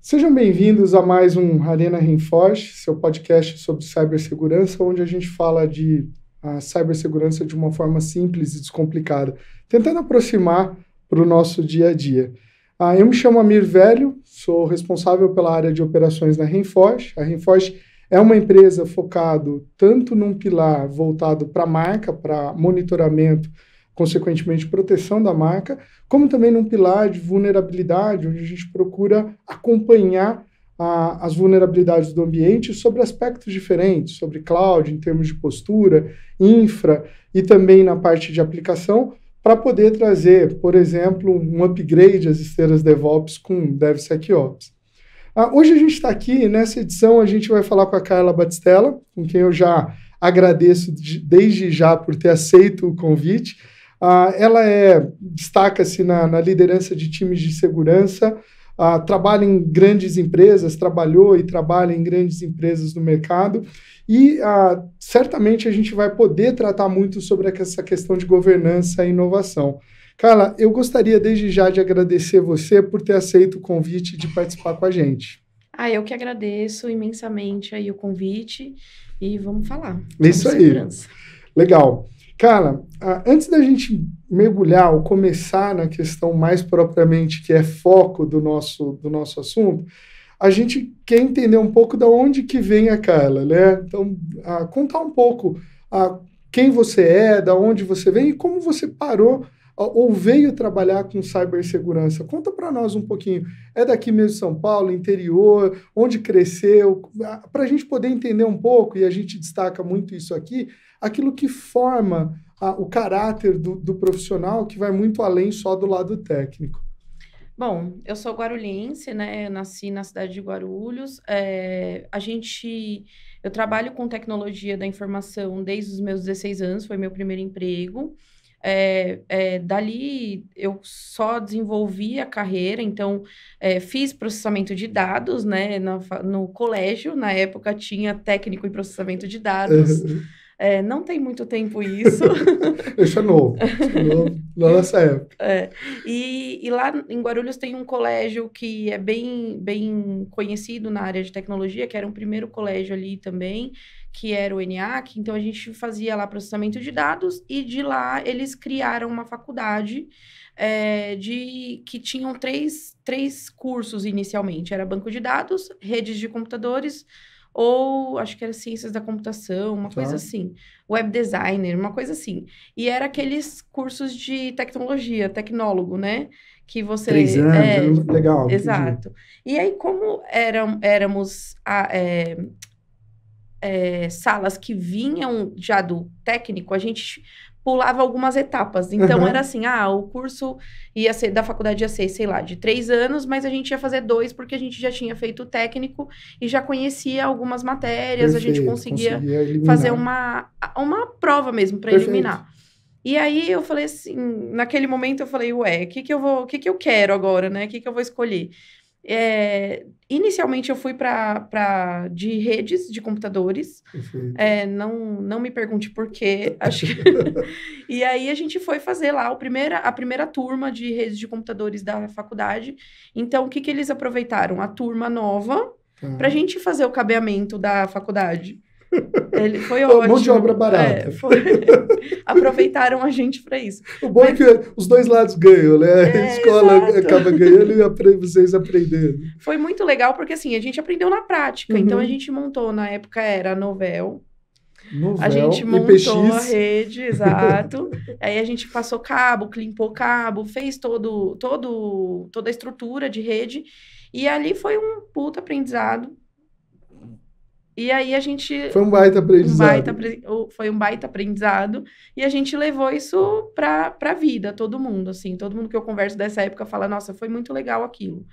Sejam bem-vindos a mais um Arena Reinforce, seu podcast sobre cibersegurança, onde a gente fala de cibersegurança de uma forma simples e descomplicada, tentando aproximar para o nosso dia a dia. Eu me chamo Amir Velho, sou responsável pela área de operações na Reinforce. A Reinforce é uma empresa focada tanto num pilar voltado para a marca, para monitoramento, consequentemente proteção da marca, como também num pilar de vulnerabilidade, onde a gente procura acompanhar as vulnerabilidades do ambiente sobre aspectos diferentes, sobre cloud, em termos de postura, infra e também na parte de aplicação, para poder trazer, por exemplo, um upgrade às esteiras DevOps com DevSecOps. Hoje a gente está aqui, nessa edição a gente vai falar com a Carla Batistella, com quem eu já agradeço desde já por ter aceito o convite. Ela destaca-se na liderança de times de segurança, trabalha em grandes empresas, trabalhou e trabalha em grandes empresas no mercado e certamente a gente vai poder tratar muito sobre essa questão de governança e inovação. Carla, eu gostaria desde já de agradecer você por ter aceito o convite de participar com a gente. Eu que agradeço imensamente aí o convite e vamos falar Isso aí. Segurança. Legal. Carla, antes da gente mergulhar ou começar na questão mais propriamente que é foco do nosso assunto, a gente quer entender um pouco de onde que vem a Carla, né? Então, contar um pouco quem você é, de onde você vem e como você parou ou veio trabalhar com cibersegurança. Conta para nós um pouquinho. É daqui mesmo de São Paulo, interior, onde cresceu, para a gente poder entender um pouco, e a gente destaca muito isso aqui, aquilo que forma o caráter do profissional, que vai muito além só do lado técnico. Bom, eu sou guarulhense, né? Eu nasci na cidade de Guarulhos. Eu trabalho com tecnologia da informação desde os meus 16 anos, foi meu primeiro emprego. Dali eu só desenvolvi a carreira, então fiz processamento de dados, né? No colégio, na época tinha técnico em processamento de dados. Não tem muito tempo isso. Isso é novo na nossa época. E lá em Guarulhos tem um colégio que é bem conhecido na área de tecnologia, que era um primeiro colégio ali também, que era o ENIAC. Então, a gente fazia lá processamento de dados e de lá eles criaram uma faculdade que tinham três cursos inicialmente. Era banco de dados, redes de computadores, ou acho que era ciências da computação, uma coisa assim, web designer, uma coisa assim. E era aqueles cursos de tecnologia, tecnólogo, né? Que você... 3 anos, legal. Exato. Entendi. E aí, como éramos salas que vinham já do técnico, a gente pulava algumas etapas. Então, era assim, o curso da faculdade ia ser, sei lá, de 3 anos, mas a gente ia fazer 2, porque a gente já tinha feito o técnico e já conhecia algumas matérias. Perfeito, a gente conseguia fazer uma prova mesmo para eliminar. E aí, eu falei assim, naquele momento eu falei, o que que eu quero agora, né? O que que eu vou escolher? Inicialmente eu fui de redes de computadores, não me pergunte por quê, acho que... E aí a gente foi fazer lá a primeira turma de redes de computadores da faculdade. Então, o que que eles aproveitaram? A turma nova para a gente fazer o cabeamento da faculdade. Ele foi ótimo. Mão de obra barata. Aproveitaram a gente para isso. O bom é que os dois lados ganham, né? A escola acaba ganhando e vocês aprendendo. Foi muito legal, porque assim, a gente aprendeu na prática. Então, a gente montou, na época era a Novell. A gente montou a rede, exato. Aí a gente passou cabo, climpou cabo, fez toda a estrutura de rede. E ali foi um puta aprendizado. E aí a gente... Foi um baita aprendizado. Foi um baita aprendizado. E a gente levou isso pra vida, todo mundo, assim. Todo mundo que eu converso dessa época fala, nossa, foi muito legal aquilo.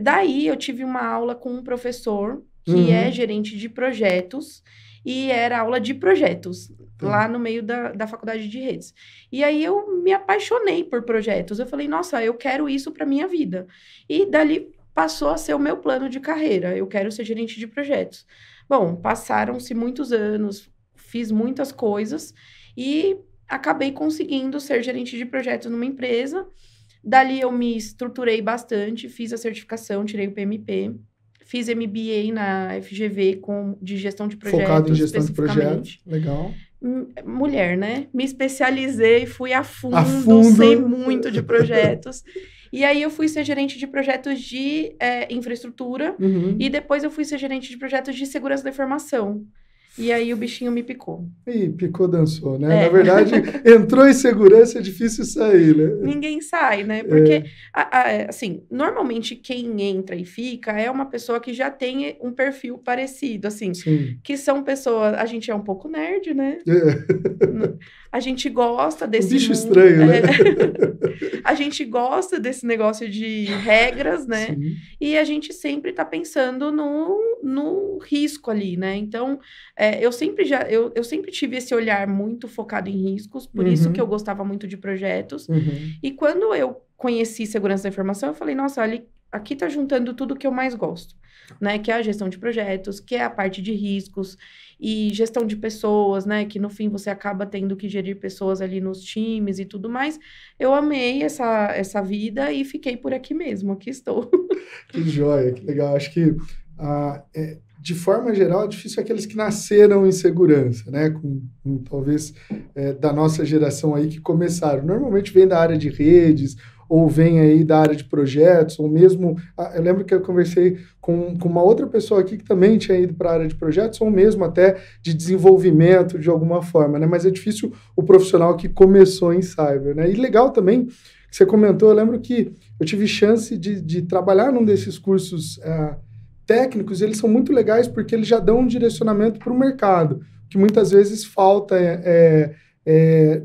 Daí eu tive uma aula com um professor que é gerente de projetos. E era aula de projetos, lá no meio da faculdade de redes. E aí eu me apaixonei por projetos. Eu falei, nossa, eu quero isso pra minha vida. E dali... passou a ser o meu plano de carreira. Eu quero ser gerente de projetos. Bom, passaram-se muitos anos, fiz muitas coisas e acabei conseguindo ser gerente de projetos numa empresa. Dali eu me estruturei bastante, fiz a certificação, tirei o PMP, fiz MBA na FGV de gestão de projetos. Focado em gestão de projetos, legal. Mulher, né? Me especializei, fui a fundo, sei muito de projetos. E aí eu fui ser gerente de projetos de infraestrutura e depois eu fui ser gerente de projetos de segurança da informação. E aí o bichinho me picou. E picou, dançou, né? Na verdade, entrou em segurança, é difícil sair, né? Ninguém sai, né? Porque, assim, normalmente quem entra e fica é uma pessoa que já tem um perfil parecido, assim. Sim. Que são pessoas... A gente é um pouco nerd, né? A gente gosta desse bicho estranho, né? A gente gosta desse negócio de regras, né? Sim. E a gente sempre tá pensando no risco ali, né? Então, eu sempre tive esse olhar muito focado em riscos, por isso que eu gostava muito de projetos. E quando eu conheci segurança da informação, eu falei, nossa, aqui tá juntando tudo que eu mais gosto, né? Que é a gestão de projetos, que é a parte de riscos e gestão de pessoas, né? Que no fim você acaba tendo que gerir pessoas ali nos times e tudo mais. Eu amei essa vida e fiquei por aqui mesmo, aqui estou. Que joia, que legal. Acho que, de forma geral, é difícil aqueles que nasceram em segurança, né? Com talvez da nossa geração aí que começaram. Normalmente vem da área de redes, ou vem aí da área de projetos, ou mesmo... eu lembro que eu conversei com uma outra pessoa aqui que também tinha ido para a área de projetos, ou mesmo até de desenvolvimento de alguma forma, né? Mas é difícil o profissional que começou em cyber, né? E legal também, que você comentou, eu lembro que eu tive chance de trabalhar num desses cursos técnicos, eles são muito legais porque eles já dão um direcionamento para o mercado, que muitas vezes falta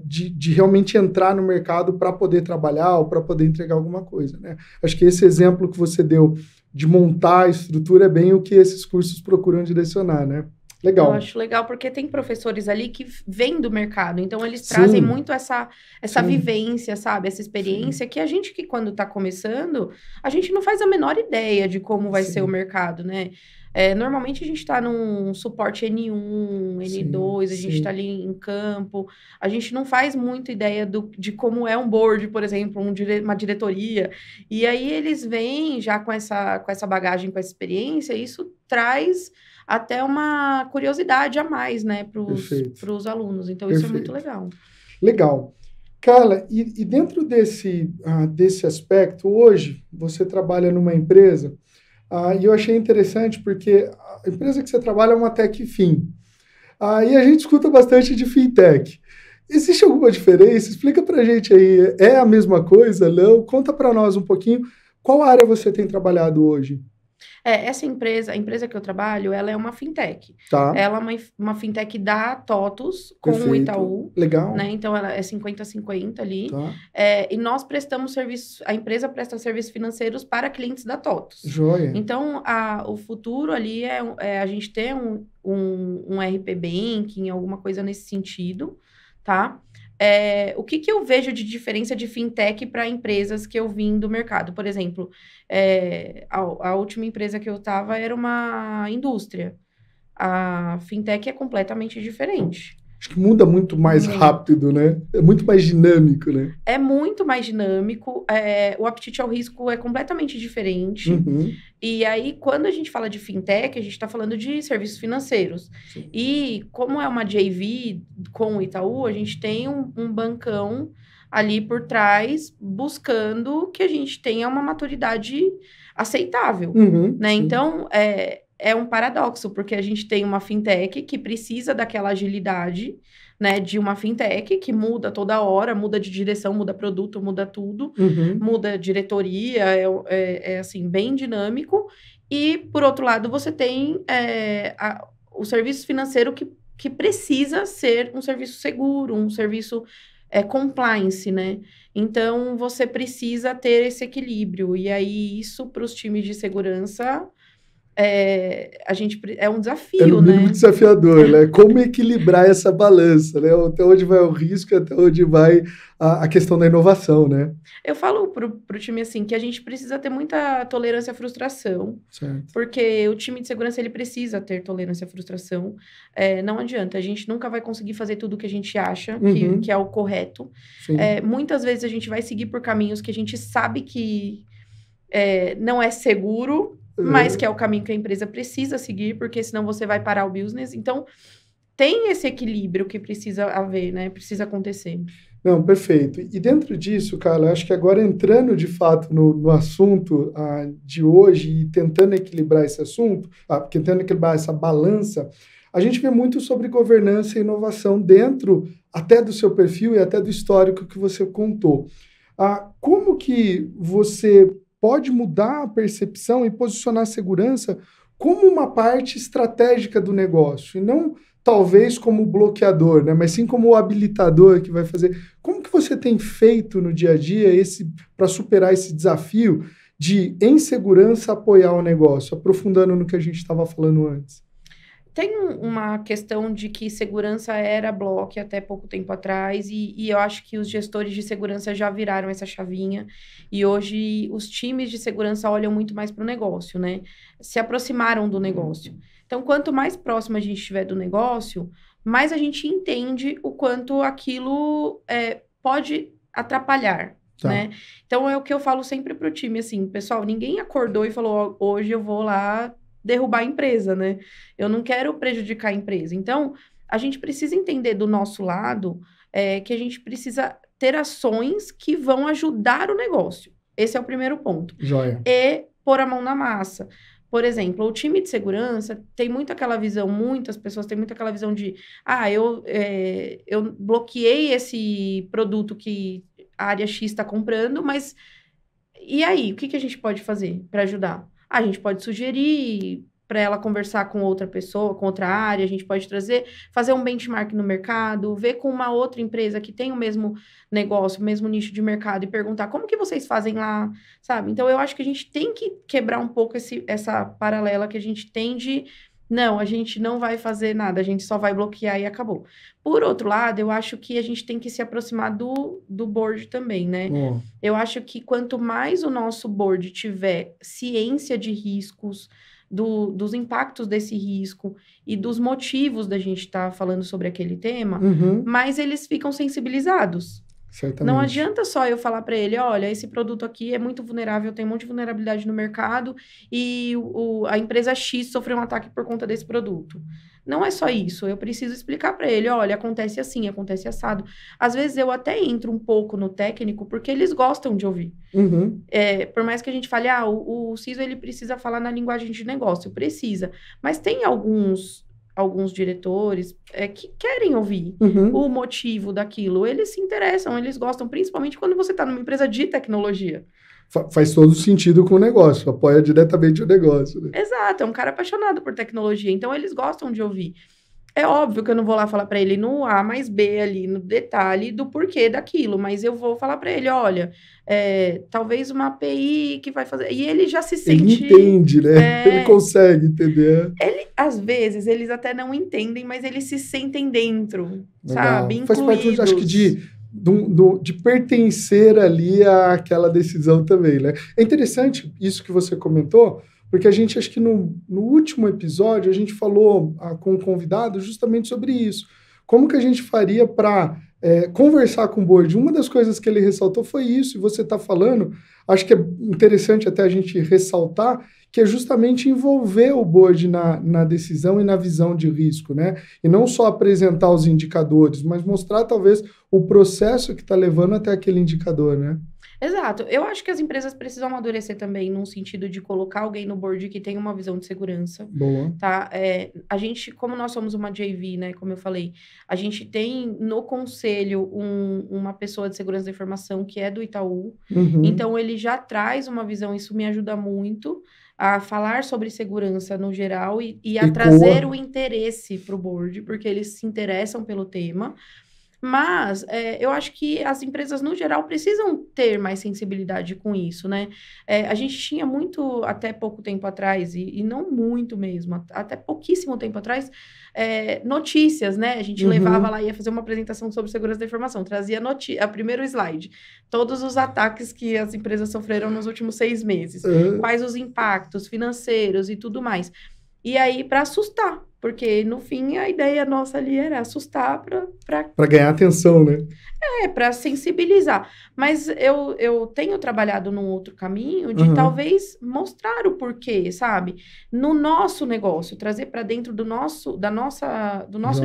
de realmente entrar no mercado para poder trabalhar ou para poder entregar alguma coisa, né? Acho que esse exemplo que você deu de montar a estrutura é bem o que esses cursos procuram direcionar, né? Legal. Eu acho legal porque tem professores ali que vêm do mercado, então eles trazem muito essa vivência, sabe? Essa experiência que a gente que quando está começando, a gente não faz a menor ideia de como vai ser o mercado, né? Normalmente a gente está num suporte N1, N2, a gente está ali em campo, a gente não faz muita ideia de como é um board, por exemplo, uma diretoria, e aí eles vêm já com essa bagagem, com essa experiência, e isso traz até uma curiosidade a mais, né, para os alunos, então isso é muito legal. Legal. Carla, e dentro desse aspecto, hoje você trabalha numa empresa. E eu achei interessante porque a empresa que você trabalha é uma tech-fin. E a gente escuta bastante de fintech. Existe alguma diferença? Explica pra gente aí. É a mesma coisa? Não? Conta para nós um pouquinho. Qual área você tem trabalhado hoje? Essa empresa, a empresa que eu trabalho, ela é uma fintech. Tá. Ela é uma fintech da TOTUS com o Itaú. Legal. Né? Então, ela é 50-50 ali. Tá. E nós prestamos serviço, a empresa presta serviços financeiros para clientes da TOTUS. Joia. Então, o futuro ali é a gente ter um RP Banking, alguma coisa nesse sentido, tá? O que eu vejo de diferença de fintech para empresas que eu vim do mercado? Por exemplo, a última empresa que eu estava era uma indústria. A fintech é completamente diferente. Acho que muda muito mais rápido, né? É muito mais dinâmico, né? É muito mais dinâmico. O apetite ao risco é completamente diferente. E aí, quando a gente fala de fintech, a gente está falando de serviços financeiros. Sim. E como é uma JV com o Itaú, a gente tem um bancão ali por trás, buscando que a gente tenha uma maturidade aceitável. Né? Então, é um paradoxo, porque a gente tem uma fintech que precisa daquela agilidade, né, de uma fintech que muda toda hora, muda de direção, muda produto, muda tudo, muda diretoria, assim, bem dinâmico. E, por outro lado, você tem o serviço financeiro que precisa ser um serviço seguro, um serviço compliance, né? Então, você precisa ter esse equilíbrio. E aí, isso para os times de segurança é um É desafio, no mínimo né? desafiador, né? Como equilibrar essa balança, né? Até onde vai o risco, até onde vai a questão da inovação, né? Eu falo pro time assim que a gente precisa ter muita tolerância à frustração, Certo. porque o time de segurança ele precisa ter tolerância à frustração. Não adianta, a gente nunca vai conseguir fazer tudo o que a gente acha que Uhum, é o correto. sim. Muitas vezes a gente vai seguir por caminhos que a gente sabe que não é seguro, mas que é o caminho que a empresa precisa seguir, porque senão você vai parar o business. Então, tem esse equilíbrio que precisa haver, né? Precisa acontecer. Não, perfeito. E dentro disso, Carla, acho que agora entrando de fato no assunto de hoje e tentando equilibrar esse assunto, tentando equilibrar essa balança, a gente vê muito sobre governança e inovação dentro até do seu perfil e até do histórico que você contou. Como que você pode mudar a percepção e posicionar a segurança como uma parte estratégica do negócio, e não talvez como bloqueador, né? Mas sim como o habilitador que vai fazer. Como que você tem feito no dia a dia para superar esse desafio de, em segurança, apoiar o negócio, aprofundando no que a gente estava falando antes? Tem uma questão de que segurança era bloco até pouco tempo atrás, e eu acho que os gestores de segurança já viraram essa chavinha, e hoje os times de segurança olham muito mais para o negócio, né? Se aproximaram do negócio. Então, quanto mais próximo a gente estiver do negócio, mais a gente entende o quanto aquilo pode atrapalhar. Tá. Né? Então, é o que eu falo sempre para o time, assim, pessoal, ninguém acordou e falou, hoje eu vou lá derrubar a empresa, né? Eu não quero prejudicar a empresa. Então, a gente precisa entender do nosso lado que a gente precisa ter ações que vão ajudar o negócio. Esse é o primeiro ponto. Joia. E pôr a mão na massa. Por exemplo, o time de segurança tem muito aquela visão, muitas pessoas têm muito aquela visão de eu bloqueei esse produto que a área X está comprando, mas e aí, o que a gente pode fazer para ajudar? A gente pode sugerir para ela conversar com outra pessoa, com outra área, a gente pode fazer um benchmark no mercado, ver com uma outra empresa que tem o mesmo negócio, o mesmo nicho de mercado e perguntar como que vocês fazem lá, sabe? Então, eu acho que a gente tem que quebrar um pouco essa paralela que a gente tem de não, a gente não vai fazer nada, a gente só vai bloquear e acabou. Por outro lado, eu acho que a gente tem que se aproximar do board também, né? Oh. Eu acho que quanto mais o nosso board tiver ciência de riscos, dos impactos desse risco e dos motivos da gente estar falando sobre aquele tema, mais eles ficam sensibilizados. Certamente. Não adianta só eu falar para ele, olha, esse produto aqui é muito vulnerável, tem um monte de vulnerabilidade no mercado e a empresa X sofreu um ataque por conta desse produto. Não é só isso, eu preciso explicar para ele, olha, acontece assim, acontece assado. Às vezes eu até entro um pouco no técnico, porque eles gostam de ouvir. Por mais que a gente fale, o CISO ele precisa falar na linguagem de negócio, precisa. Mas tem alguns diretores que querem ouvir o motivo daquilo. Eles se interessam, eles gostam, principalmente quando você está numa empresa de tecnologia. Faz todo sentido com o negócio, apoia diretamente o negócio. Né? Exato, é um cara apaixonado por tecnologia, então eles gostam de ouvir. É óbvio que eu não vou lá falar para ele no A mais B ali, no detalhe do porquê daquilo, mas eu vou falar para ele, olha, talvez uma API que vai fazer... E ele já se sente... Ele entende, né? Ele consegue entender. Às vezes, eles até não entendem, mas eles se sentem dentro, Legal. sabe? Incluídos. Faz parte, acho que, de pertencer ali àquela decisão também, né? É interessante isso que você comentou, porque a gente, acho que no último episódio, a gente falou com o convidado justamente sobre isso. Como que a gente faria para conversar com o board? Uma das coisas que ele ressaltou foi isso, e você está falando, acho que é interessante até a gente ressaltar, que é justamente envolver o board na decisão e na visão de risco, né? E não só apresentar os indicadores, mas mostrar talvez o processo que está levando até aquele indicador, né? Exato. Eu acho que as empresas precisam amadurecer também, num sentido de colocar alguém no board que tenha uma visão de segurança. Boa. Tá? A gente, como nós somos uma JV, né, como eu falei, a gente tem no conselho uma pessoa de segurança da informação que é do Itaú. Então, ele já traz uma visão, isso me ajuda muito a falar sobre segurança no geral e a trazer o interesse para o board, porque eles se interessam pelo tema. Mas eu acho que as empresas, no geral, precisam ter mais sensibilidade com isso, né? A gente tinha muito, até pouco tempo atrás, e não muito mesmo, até pouquíssimo tempo atrás, notícias, né? A gente levava lá, ia fazer uma apresentação sobre segurança da informação, trazia a primeiro slide, todos os ataques que as empresas sofreram nos últimos 6 meses, quais os impactos financeiros e tudo mais. E aí, para assustar, porque no fim a ideia nossa ali era assustar para ganhar atenção, né? Para sensibilizar. Mas eu tenho trabalhado num outro caminho de talvez mostrar o porquê, sabe? No nosso negócio, trazer para dentro do nosso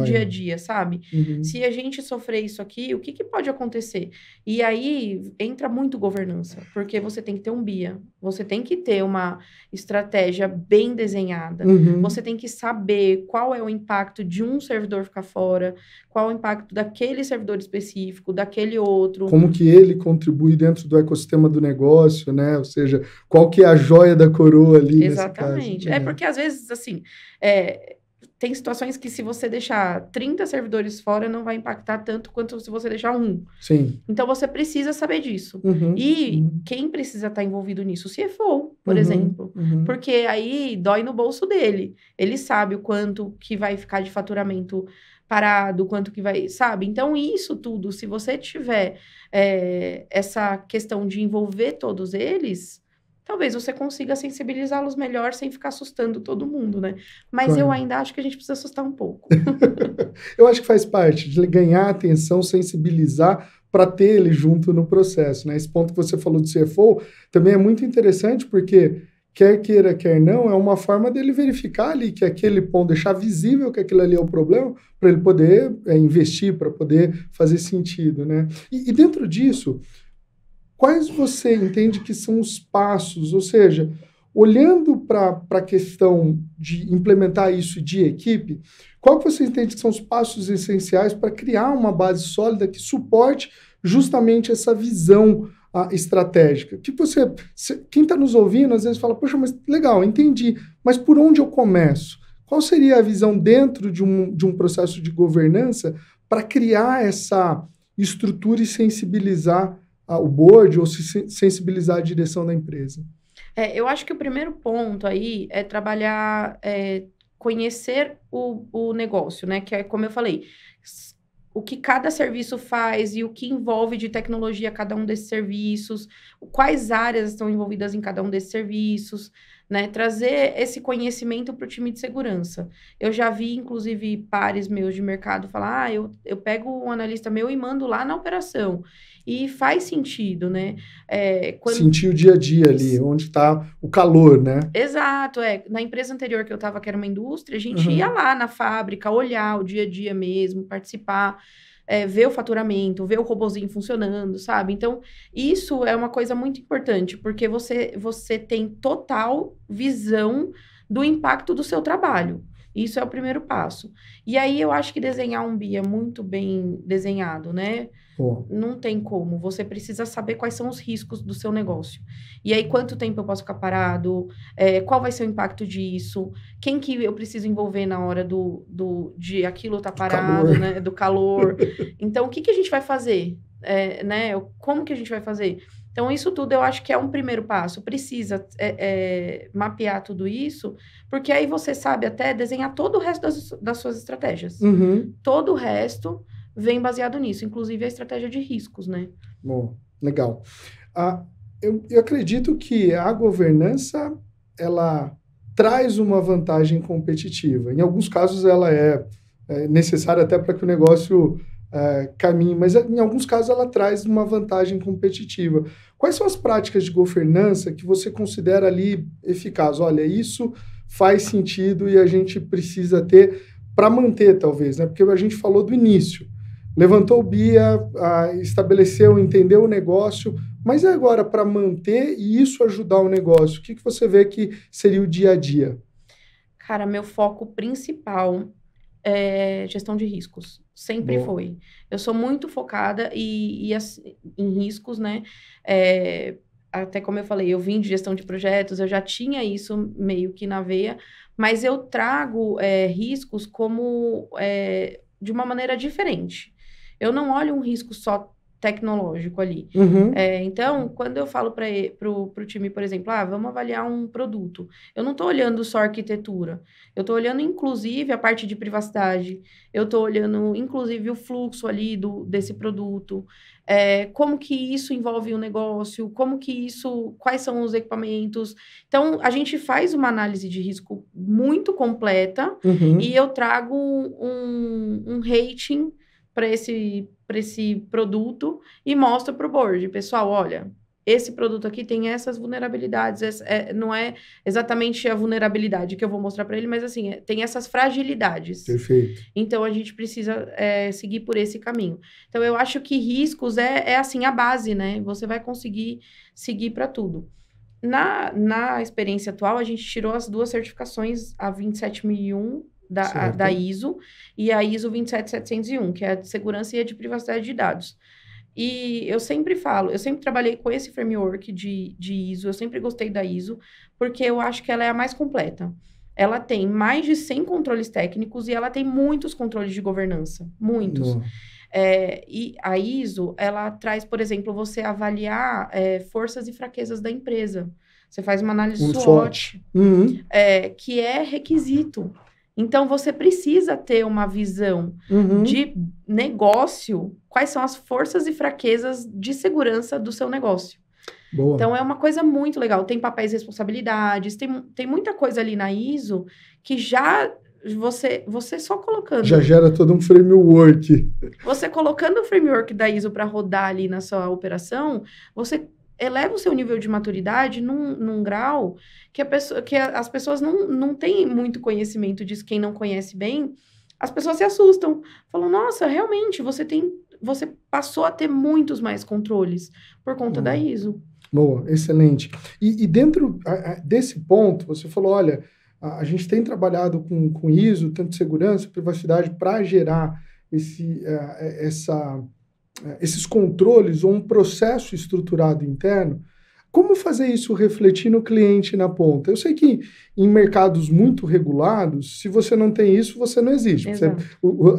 dia a dia, sabe? Se a gente sofrer isso aqui, o que pode acontecer? E aí entra muito governança, porque você tem que ter um BIA, você tem que ter uma estratégia bem desenhada, você tem que saber qual é o impacto de um servidor ficar fora, qual o impacto daquele servidor específico, daquele outro. Como que ele contribui dentro do ecossistema do negócio, né? Ou seja, qual que é a joia da coroa ali nesse caso. Exatamente. Porque às vezes, assim, tem situações que se você deixar 30 servidores fora, não vai impactar tanto quanto se você deixar um. Sim. Então, você precisa saber disso. Quem precisa estar envolvido nisso? O CFO, por exemplo. Porque aí dói no bolso dele. Ele sabe o quanto que vai ficar de faturamento parado, quanto que vai, sabe? Então, isso tudo, se você tiver essa questão de envolver todos eles, talvez você consiga sensibilizá-los melhor sem ficar assustando todo mundo, né? Mas eu ainda acho que a gente precisa assustar um pouco. Eu acho que faz parte de ganhar atenção, sensibilizar para ter ele junto no processo, né? Esse ponto que você falou do CFO também é muito interessante, porque quer queira, quer não, é uma forma dele verificar ali que aquele ponto, deixar visível que aquilo ali é o problema, para ele poder investir, para poder fazer sentido, né? E dentro disso, quais você entende que são os passos? Ou seja, olhando para a questão de implementar isso de equipe, qual que você entende que são os passos essenciais para criar uma base sólida que suporte justamente essa visão estratégica? Que quem está nos ouvindo, às vezes fala, poxa, mas legal, entendi, mas por onde eu começo? Qual seria a visão dentro de um processo de governança para criar essa estrutura e sensibilizar o board ou sensibilizar a direção da empresa? Eu acho que o primeiro ponto aí é trabalhar, conhecer o negócio, né? Que é como eu falei, o que cada serviço faz e o que envolve de tecnologia cada um desses serviços, quais áreas estão envolvidas em cada um desses serviços, né? Trazer esse conhecimento para o time de segurança. Eu já vi, inclusive, pares meus de mercado falar, eu pego um analista meu e mando lá na operação. E faz sentido, né? Sentir o dia a dia ali, onde está o calor, né? Exato, Na empresa anterior que eu estava, que era uma indústria, a gente ia lá na fábrica, olhar o dia a dia mesmo, participar, ver o faturamento, ver o robozinho funcionando, sabe? Então, isso é uma coisa muito importante, porque você tem total visão do impacto do seu trabalho. Isso é o primeiro passo. E aí, eu acho que desenhar um BIA muito bem desenhado, né? Não tem como. Você precisa saber quais são os riscos do seu negócio. E aí, quanto tempo eu posso ficar parado? Qual vai ser o impacto disso? Quem que eu preciso envolver na hora de aquilo estar parado, calor. Né? Do calor. Então, o que a gente vai fazer? Né? Como que a gente vai fazer? Então, isso tudo eu acho que é um primeiro passo. Precisa mapear tudo isso, porque aí você sabe até desenhar todo o resto das suas estratégias. Todo o resto vem baseado nisso, inclusive a estratégia de riscos, né? Bom, legal. Eu acredito que a governança, ela traz uma vantagem competitiva. Em alguns casos, ela é necessária até para que o negócio caminhe, mas em alguns casos ela traz uma vantagem competitiva. Quais são as práticas de governança que você considera ali eficazes? Olha, isso faz sentido e a gente precisa ter para manter, talvez, né? Porque a gente falou do início. Levantou o BIA, estabeleceu, entendeu o negócio, mas e agora para manter e isso ajudar o negócio? O que você vê que seria o dia a dia? Cara, meu foco principal é gestão de riscos. Sempre foi. Eu sou muito focada em riscos, né? Até como eu falei, eu vim de gestão de projetos, eu já tinha isso meio que na veia, mas eu trago riscos como de uma maneira diferente. Eu não olho um risco só tecnológico ali. Então, quando eu falo para o time, por exemplo, vamos avaliar um produto, eu não estou olhando só a arquitetura, eu estou olhando, inclusive, a parte de privacidade, eu estou olhando, inclusive, o fluxo ali desse produto, como que isso envolve o negócio, quais são os equipamentos. Então, a gente faz uma análise de risco muito completa e eu trago um rating para esse produto e mostro para o board. Pessoal, olha, esse produto aqui tem essas vulnerabilidades. Não é exatamente a vulnerabilidade que eu vou mostrar para ele, mas assim, tem essas fragilidades. Perfeito. Então, a gente precisa seguir por esse caminho. Então, eu acho que riscos assim, a base, né? Você vai conseguir seguir para tudo. Na experiência atual, a gente tirou as 2 certificações, a 27001 da ISO e a ISO 27701, que é a de segurança e a de privacidade de dados. E eu sempre trabalhei com esse framework de ISO, eu sempre gostei da ISO, porque eu acho que ela é a mais completa. Ela tem mais de 100 controles técnicos e ela tem muitos controles de governança, muitos. E a ISO, ela traz, por exemplo, você avaliar forças e fraquezas da empresa. Você faz uma análise SWOT, que é requisito. Então, você precisa ter uma visão de negócio, quais são as forças e fraquezas de segurança do seu negócio. Boa. Então, é uma coisa muito legal. Tem papéis e responsabilidades, tem muita coisa ali na ISO que já você só colocando... Já gera todo um framework. Você colocando o framework da ISO para rodar ali na sua operação, você eleva o seu nível de maturidade num grau que as pessoas não têm muito conhecimento disso. Quem não conhece bem, as pessoas se assustam. Falam, nossa, realmente, você passou a ter muitos mais controles por conta da ISO. Boa, excelente. E dentro desse ponto, você falou, olha, a gente tem trabalhado com ISO, tanto segurança, privacidade, para gerar esses controles ou um processo estruturado interno. Como fazer isso refletir no cliente na ponta? Eu sei que em mercados muito regulados, se você não tem isso, você não existe.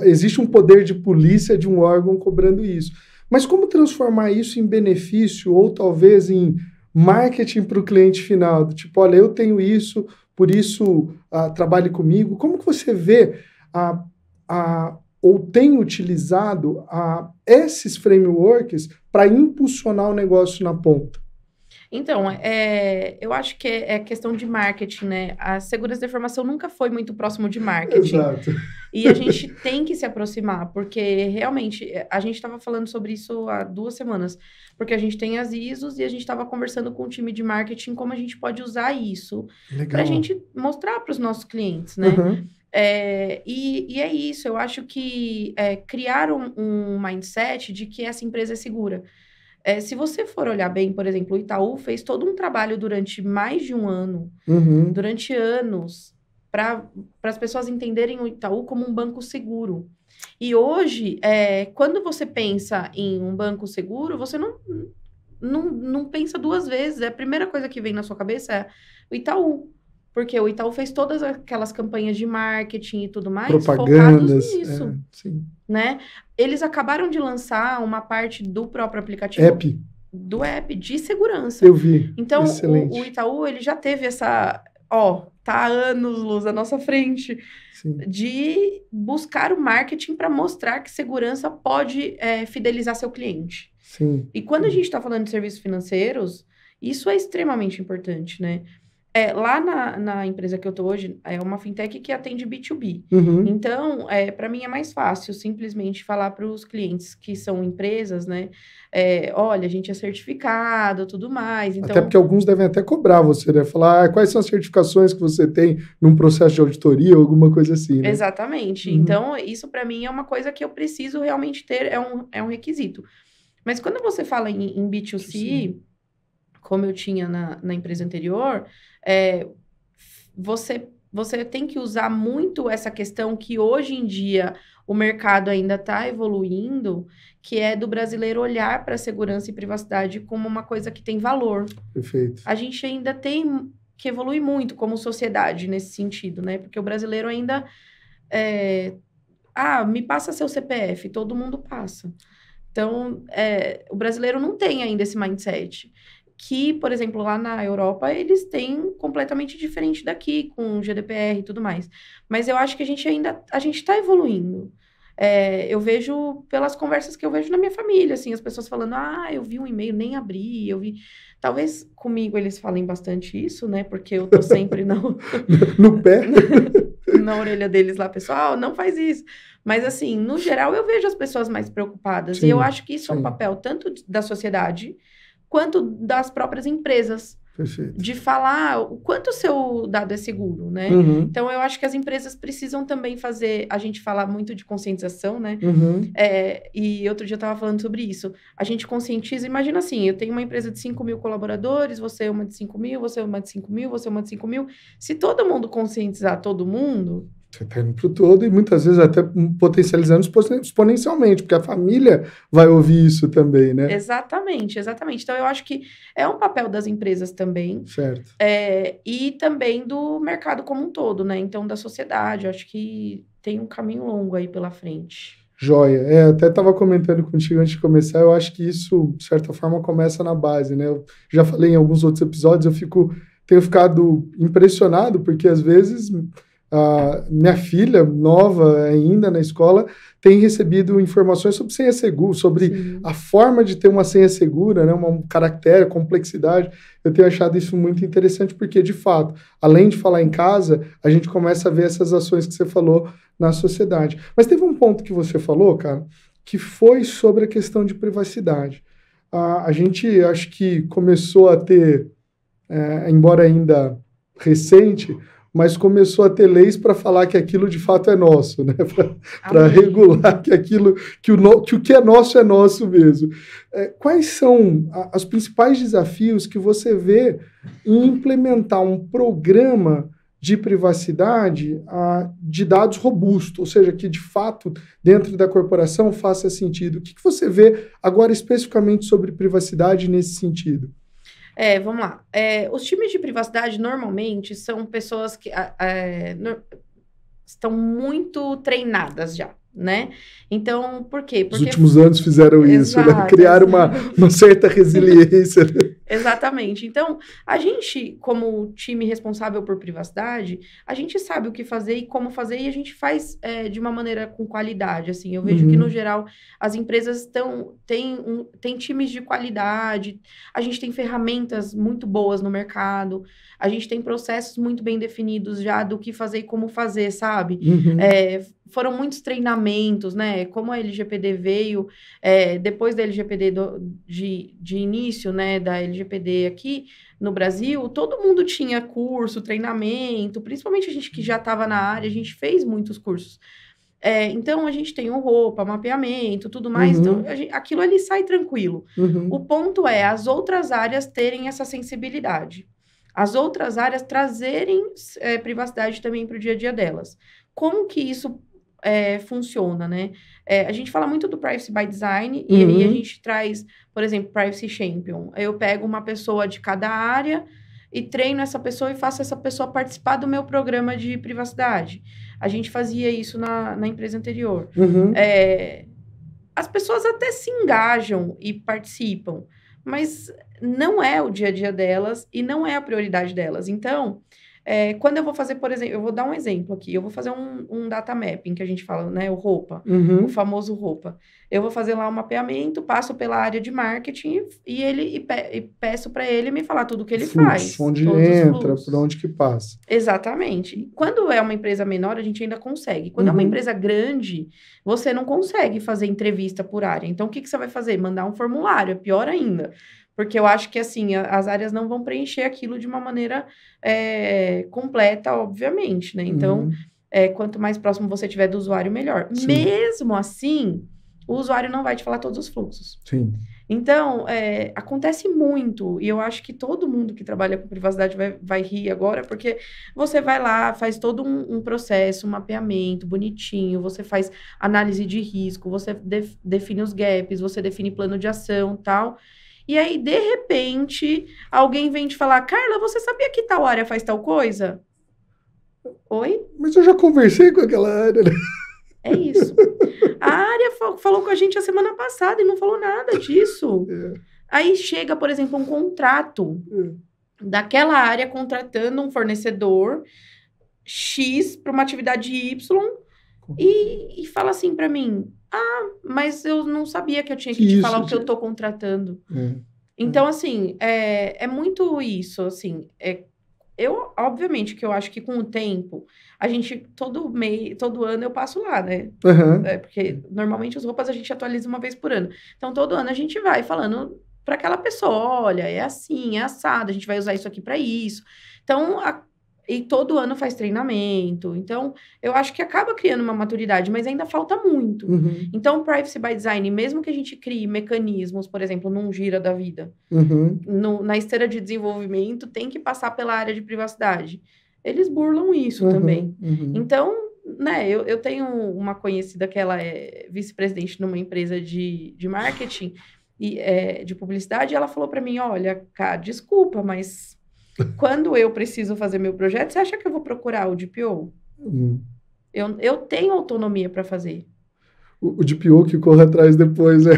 Existe um poder de polícia de um órgão cobrando isso. Mas como transformar isso em benefício ou talvez em marketing para o cliente final? Tipo, olha, eu tenho isso, por isso trabalhe comigo. Como que você vê ou tem utilizado esses frameworks para impulsionar o negócio na ponta? Então, eu acho que é questão de marketing, né? A segurança da informação nunca foi muito próximo de marketing. Exato. E a gente tem que se aproximar, porque realmente, a gente estava falando sobre isso há 2 semanas, porque a gente tem as ISOs e a gente estava conversando com o time de marketing como a gente pode usar isso para a gente mostrar para os nossos clientes, né? E é isso, eu acho que criar um mindset de que essa empresa é segura. Se você for olhar bem, por exemplo, o Itaú fez todo um trabalho durante mais de um ano, durante anos, para as pessoas entenderem o Itaú como um banco seguro. E hoje, quando você pensa em um banco seguro, você não pensa 2 vezes. A primeira coisa que vem na sua cabeça é o Itaú. Porque o Itaú fez todas aquelas campanhas de marketing e tudo mais propagandas, focados nisso, sim. Né? Eles acabaram de lançar uma parte do próprio aplicativo do app de segurança. Eu vi. Então, excelente. o Itaú, ele já teve essa... tá há anos-luz à nossa frente, sim. de buscar o marketing para mostrar que segurança pode fidelizar seu cliente. Sim. E quando a gente está falando de serviços financeiros, isso é extremamente importante, né? Lá na empresa que eu estou hoje, é uma fintech que atende B2B. Então, para mim é mais fácil simplesmente falar para os clientes que são empresas, né? Olha, a gente é certificado, tudo mais. Então... Até porque alguns devem até cobrar você, né? Falar quais são as certificações que você tem num processo de auditoria ou alguma coisa assim, né? Exatamente. Então, isso para mim é uma coisa que eu preciso realmente ter, é um requisito. Mas quando você fala em B2C... Sim. Como eu tinha na empresa anterior, você tem que usar muito essa questão que hoje em dia o mercado ainda está evoluindo, que é do brasileiro olhar para a segurança e privacidade como uma coisa que tem valor. Perfeito. A gente ainda tem que evoluir muito como sociedade nesse sentido, né? Porque o brasileiro ainda me passa seu CPF, todo mundo passa. Então, o brasileiro não tem ainda esse mindset. Que, por exemplo, lá na Europa, eles têm completamente diferente daqui, com GDPR e tudo mais. Mas eu acho que a gente está evoluindo. Eu vejo pelas conversas que eu vejo na minha família, assim, as pessoas falando, eu vi um e-mail, nem abri, eu vi... Talvez comigo eles falem bastante isso, né? Porque eu tô sempre no pé. Na orelha deles lá, pessoal, não faz isso. Mas, assim, no geral, eu vejo as pessoas mais preocupadas. Sim, e eu acho que isso sim. é um papel tanto da sociedade quanto das próprias empresas. Perfeito. De falar o quanto o seu dado é seguro, né? Uhum. Então, eu acho que as empresas precisam também fazer... A gente fala muito de conscientização, né? Uhum. E outro dia eu estava falando sobre isso. A gente conscientiza... Imagina assim, eu tenho uma empresa de 5 mil colaboradores, você é uma de 5 mil, você é uma de 5 mil, você é uma de 5 mil. Se todo mundo conscientizar todo mundo... Você está indo para o todo e muitas vezes até potencializando exponencialmente, porque a família vai ouvir isso também, né? Exatamente, exatamente. Então, eu acho que é um papel das empresas também. Certo. E também do mercado como um todo, né? Então, da sociedade. Eu acho que tem um caminho longo aí pela frente. Joia. Até estava comentando contigo antes de começar, eu acho que isso, de certa forma, começa na base, né? Eu já falei em alguns outros episódios, tenho ficado impressionado, porque às vezes... minha filha, nova ainda na escola, tem recebido informações sobre senha segura, sobre Sim. a forma de ter uma senha segura, né, um caractere, complexidade. Eu tenho achado isso muito interessante porque, de fato, além de falar em casa, a gente começa a ver essas ações que você falou na sociedade. Mas teve um ponto que você falou, cara, que foi sobre a questão de privacidade. A gente, acho que começou a ter, embora ainda recente, mas começou a ter leis para falar que aquilo de fato é nosso, né? Para regular que o que é nosso mesmo. Quais são os principais desafios que você vê em implementar um programa de privacidade de dados robusto, ou seja, que de fato dentro da corporação faça sentido? O que você vê agora especificamente sobre privacidade nesse sentido? Vamos lá. Os times de privacidade, normalmente, são pessoas que estão muito treinadas já, né? Então, por quê? Porque... Os últimos anos fizeram isso, né? Criaram uma certa resiliência. Exatamente. Então, a gente, como time responsável por privacidade, a gente sabe o que fazer e como fazer, e a gente faz de uma maneira com qualidade, assim. Eu vejo que, no geral, as empresas têm times de qualidade, a gente tem ferramentas muito boas no mercado, a gente tem processos muito bem definidos já do que fazer e como fazer, sabe? Foram muitos treinamentos, né? Como a LGPD veio, depois da LGPD de início, né, da LGPD aqui no Brasil, todo mundo tinha curso, treinamento, principalmente a gente que já estava na área, a gente fez muitos cursos. Então, a gente tem o roupa, mapeamento, tudo mais, então aquilo ali sai tranquilo. O ponto é as outras áreas terem essa sensibilidade. As outras áreas trazerem privacidade também para o dia a dia delas. Como que isso funciona, né? A gente fala muito do Privacy by Design, e aí a gente traz, por exemplo, Privacy Champion. Eu pego uma pessoa de cada área e treino essa pessoa e faço essa pessoa participar do meu programa de privacidade. A gente fazia isso na empresa anterior. As pessoas até se engajam e participam, mas não é o dia a dia delas e não é a prioridade delas. Então, quando eu vou fazer, por exemplo, eu vou dar um exemplo aqui, eu vou fazer um data mapping, que a gente fala, né, o roupa, o famoso roupa. Eu vou fazer lá um mapeamento, passo pela área de marketing e peço para ele me falar tudo o que ele faz. Onde entra, por onde que passa. Exatamente. Quando é uma empresa menor, a gente ainda consegue. Quando é uma empresa grande, você não consegue fazer entrevista por área. Então, o que você vai fazer? Mandar um formulário, é pior ainda. Porque eu acho que, assim, as áreas não vão preencher aquilo de uma maneira completa, obviamente, né? Então, quanto mais próximo você tiver do usuário, melhor. Sim. Mesmo assim, o usuário não vai te falar todos os fluxos. Sim. Então, acontece muito, e eu acho que todo mundo que trabalha com privacidade vai rir agora, porque você vai lá, faz todo um processo, um mapeamento bonitinho, você faz análise de risco, você define os gaps, você define plano de ação e tal... E aí, de repente, alguém vem te falar, Carla, você sabia que tal área faz tal coisa? Oi? Mas eu já conversei com aquela área, né? É isso. A área falou com a gente a semana passada e não falou nada disso. Aí chega, por exemplo, um contrato daquela área contratando um fornecedor X para uma atividade Y e fala assim para mim, mas eu não sabia que eu tinha que te falar o que eu tô contratando. Então, assim, é muito isso, assim, obviamente, que eu acho que com o tempo, a gente, todo ano eu passo lá, né? Porque normalmente as roupas a gente atualiza uma vez por ano. Então, todo ano a gente vai falando para aquela pessoa, olha, é assim, é assado, a gente vai usar isso aqui para isso. Então, e todo ano faz treinamento. Então, eu acho que acaba criando uma maturidade, mas ainda falta muito. Então, Privacy by Design, mesmo que a gente crie mecanismos, por exemplo, num Gira da vida, na esteira de desenvolvimento, tem que passar pela área de privacidade. Eles burlam isso também. Então, né, eu tenho uma conhecida que ela é vice-presidente numa empresa de marketing e de publicidade, e ela falou para mim, olha, cara, desculpa, mas quando eu preciso fazer meu projeto, você acha que eu vou procurar o DPO? Eu tenho autonomia para fazer. O DPO que corre atrás depois, né?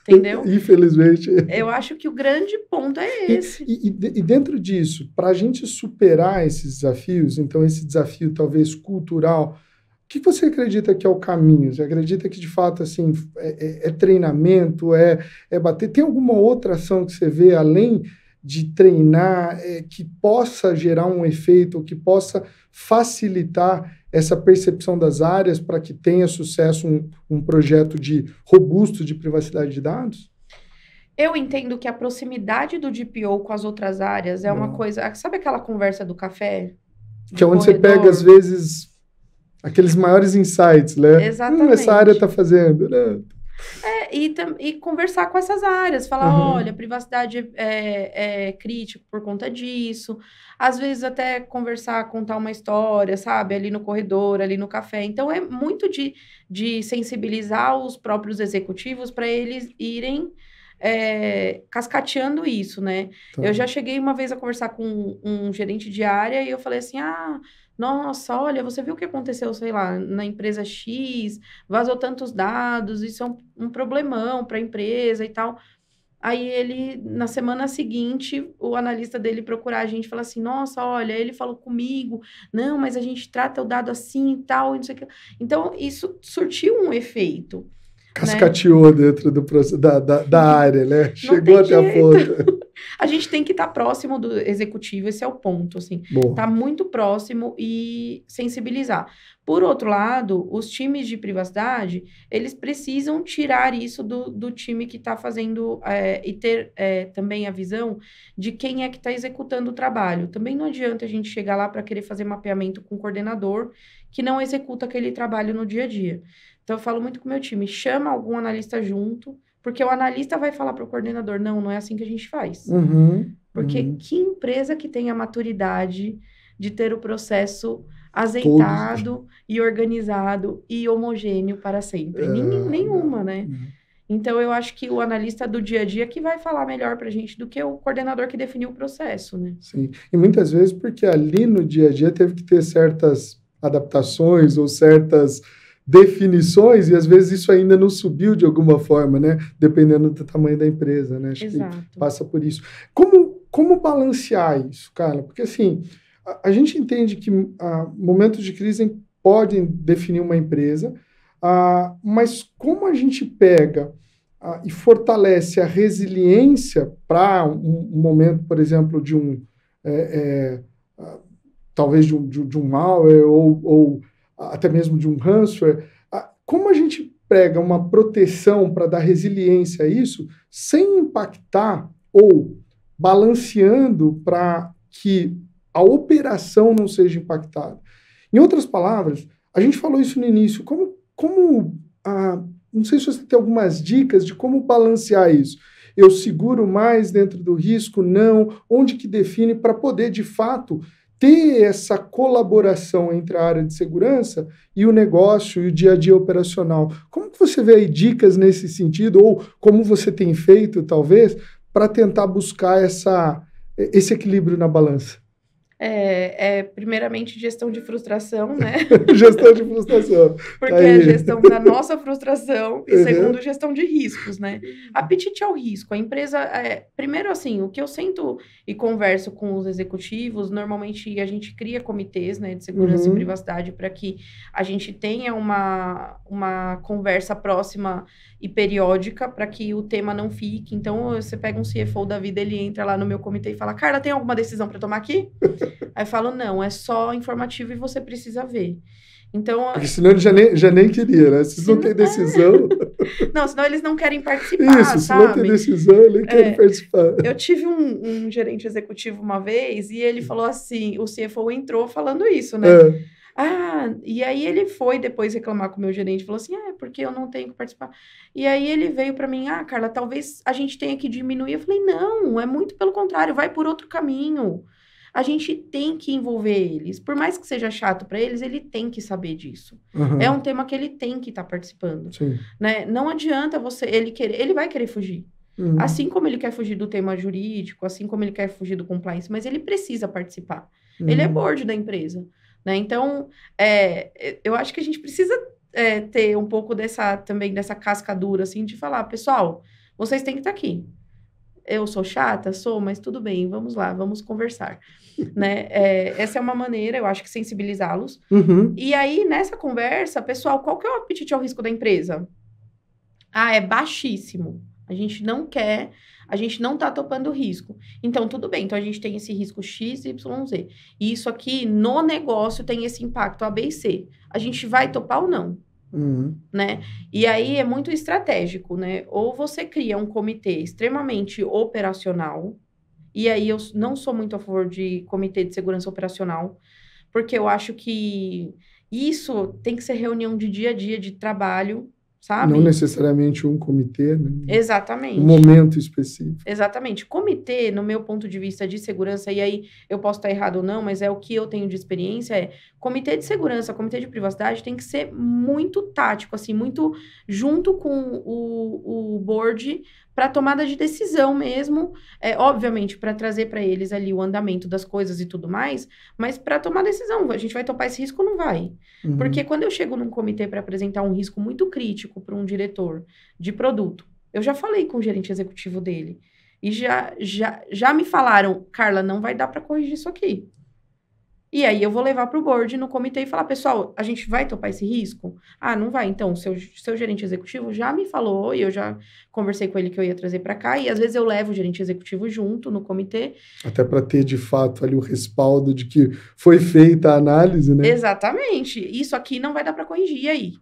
Entendeu? Infelizmente. Eu acho que o grande ponto é esse. E dentro disso, para a gente superar esses desafios, então esse desafio talvez cultural, o que você acredita que é o caminho? Você acredita que, de fato, assim, é treinamento, é bater? Tem alguma outra ação que você vê, além de treinar, que possa gerar um efeito, que possa facilitar essa percepção das áreas para que tenha sucesso um projeto robusto de privacidade de dados? Eu entendo que a proximidade do DPO com as outras áreas é uma coisa... Sabe aquela conversa do café? Que é onde você pega, às vezes, aqueles maiores insights, né? Exatamente. Essa área está fazendo, né? E conversar com essas áreas, falar, olha, privacidade é crítico por conta disso. Às vezes até conversar, contar uma história, sabe? Ali no corredor, ali no café. Então, é muito de sensibilizar os próprios executivos para eles irem cascateando isso, né? Tá. Eu já cheguei uma vez a conversar com um gerente de área e eu falei assim, nossa, olha, você viu o que aconteceu, sei lá, na empresa X, vazou tantos dados, isso é um problemão para a empresa e tal. Aí ele, na semana seguinte, o analista dele procurar a gente e falar assim, nossa, olha, ele falou comigo, não, mas a gente trata o dado assim e tal, e não sei o que. Então, isso surtiu um efeito. Cascateou, né? Dentro do processo, da área, né? Chegou até a ponta. A gente tem que estar próximo do executivo, esse é o ponto, assim. Tá muito próximo e sensibilizar. Por outro lado, os times de privacidade, eles precisam tirar isso do time que está fazendo e ter também a visão de quem é que está executando o trabalho. Também não adianta a gente chegar lá para querer fazer mapeamento com o coordenador que não executa aquele trabalho no dia a dia. Então, eu falo muito com o meu time, chama algum analista junto, porque o analista vai falar para o coordenador, não é assim que a gente faz. Porque que empresa que tem a maturidade de ter o processo azeitado e organizado e homogêneo para sempre? Nenhuma, né? Então, eu acho que o analista do dia a dia que vai falar melhor para a gente do que o coordenador que definiu o processo, né? Sim, e muitas vezes porque ali no dia a dia teve que ter certas adaptações ou certas definições, e às vezes isso ainda não subiu de alguma forma, né? Dependendo do tamanho da empresa, né? Acho Exato. que passa por isso. Como balancear isso, cara? Porque, assim, a gente entende que momentos de crise podem definir uma empresa, mas como a gente pega e fortalece a resiliência para um momento, por exemplo, de talvez de um malware ou até mesmo de um ransomware, como a gente prega uma proteção para dar resiliência a isso, sem impactar ou balanceando para que a operação não seja impactada? Em outras palavras, a gente falou isso no início, não sei se você tem algumas dicas de como balancear isso. Eu seguro mais dentro do risco? Não? Onde que define para poder, de fato, ter essa colaboração entre a área de segurança e o negócio e o dia a dia operacional? Como que você vê aí dicas nesse sentido, ou como você tem feito, talvez, para tentar buscar esse equilíbrio na balança? Primeiramente, gestão de frustração, né? Gestão de frustração. Porque é a gestão da nossa frustração e, segundo, gestão de riscos, né? Apetite ao risco. A empresa, primeiro, assim, o que eu sento e converso com os executivos, normalmente a gente cria comitês, né, de segurança e privacidade para que a gente tenha uma conversa próxima e periódica para que o tema não fique. Então, você pega um CFO da vida, ele entra lá no meu comitê e fala, Carla, tem alguma decisão para tomar aqui? Aí eu falo, não, é só informativo e você precisa ver. Então, porque senão ele já nem queria, né? Se não tem decisão... Não, senão eles não querem participar, Isso, sabe? Se não tem decisão, ele nem quer participar. Eu tive um gerente executivo uma vez e ele falou assim, o CFO entrou falando isso, né? E aí ele foi depois reclamar com o meu gerente, falou assim, porque eu não tenho que participar. E aí ele veio para mim, Carla, talvez a gente tenha que diminuir. Eu falei, não, é muito pelo contrário, vai por outro caminho. A gente tem que envolver eles. Por mais que seja chato para eles, ele tem que saber disso. É um tema que ele tem que estar participando. Sim. Né? Não adianta ele vai querer fugir. Assim como ele quer fugir do tema jurídico, assim como ele quer fugir do compliance, mas ele precisa participar. Ele é board da empresa. Né? Então, eu acho que a gente precisa ter um pouco dessa casca dura, assim, de falar, pessoal, vocês têm que estar aqui. Eu sou chata? Sou, mas tudo bem, vamos lá, vamos conversar. Né? Essa é uma maneira, eu acho que sensibilizá-los. E aí, nessa conversa, pessoal, qual que é o apetite ao risco da empresa? É baixíssimo. A gente não quer, a gente não tá topando o risco. Então, tudo bem. Então, a gente tem esse risco X, Y, Z. E isso aqui, no negócio, tem esse impacto A, B e C. A gente vai topar ou não? Né? E aí, é muito estratégico, né? Ou você cria um comitê extremamente operacional, e aí eu não sou muito a favor de comitê de segurança operacional, porque eu acho que isso tem que ser reunião de dia a dia, de trabalho, sabe? Não necessariamente um comitê, né? Exatamente. Um momento específico. Exatamente. Comitê, no meu ponto de vista de segurança, e aí eu posso estar errado ou não, mas é o que eu tenho de experiência, comitê de segurança, comitê de privacidade tem que ser muito tático, assim, muito junto com o board para tomada de decisão mesmo, obviamente, para trazer para eles ali o andamento das coisas e tudo mais, mas para tomar decisão, a gente vai topar esse risco ou não vai? Porque quando eu chego num comitê para apresentar um risco muito crítico para um diretor de produto, eu já falei com o gerente executivo dele, e já me falaram, Carla, não vai dar para corrigir isso aqui. E aí eu vou levar para o board no comitê e falar, pessoal, a gente vai topar esse risco? Não vai. Então, seu gerente executivo já me falou, e eu já conversei com ele que eu ia trazer para cá, e às vezes eu levo o gerente executivo junto no comitê. Até para ter, de fato, ali o respaldo de que foi feita a análise, né? Exatamente. Isso aqui não vai dar para corrigir. E aí?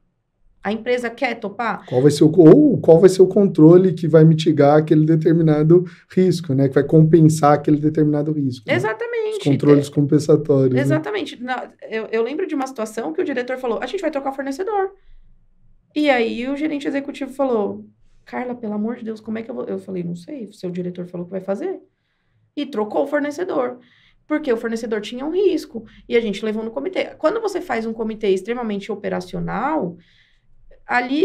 A empresa quer topar? Qual vai ser o controle que vai mitigar aquele determinado risco, né? Que vai compensar aquele determinado risco. Né? Exatamente. Os controles compensatórios. Exatamente. Né? Eu lembro de uma situação que o diretor falou, a gente vai trocar o fornecedor. E aí o gerente executivo falou, Carla, pelo amor de Deus, como é que eu vou... Eu falei, não sei, o seu diretor falou que vai fazer. E trocou o fornecedor. Porque o fornecedor tinha um risco. E a gente levou no comitê. Quando você faz um comitê extremamente operacional... ali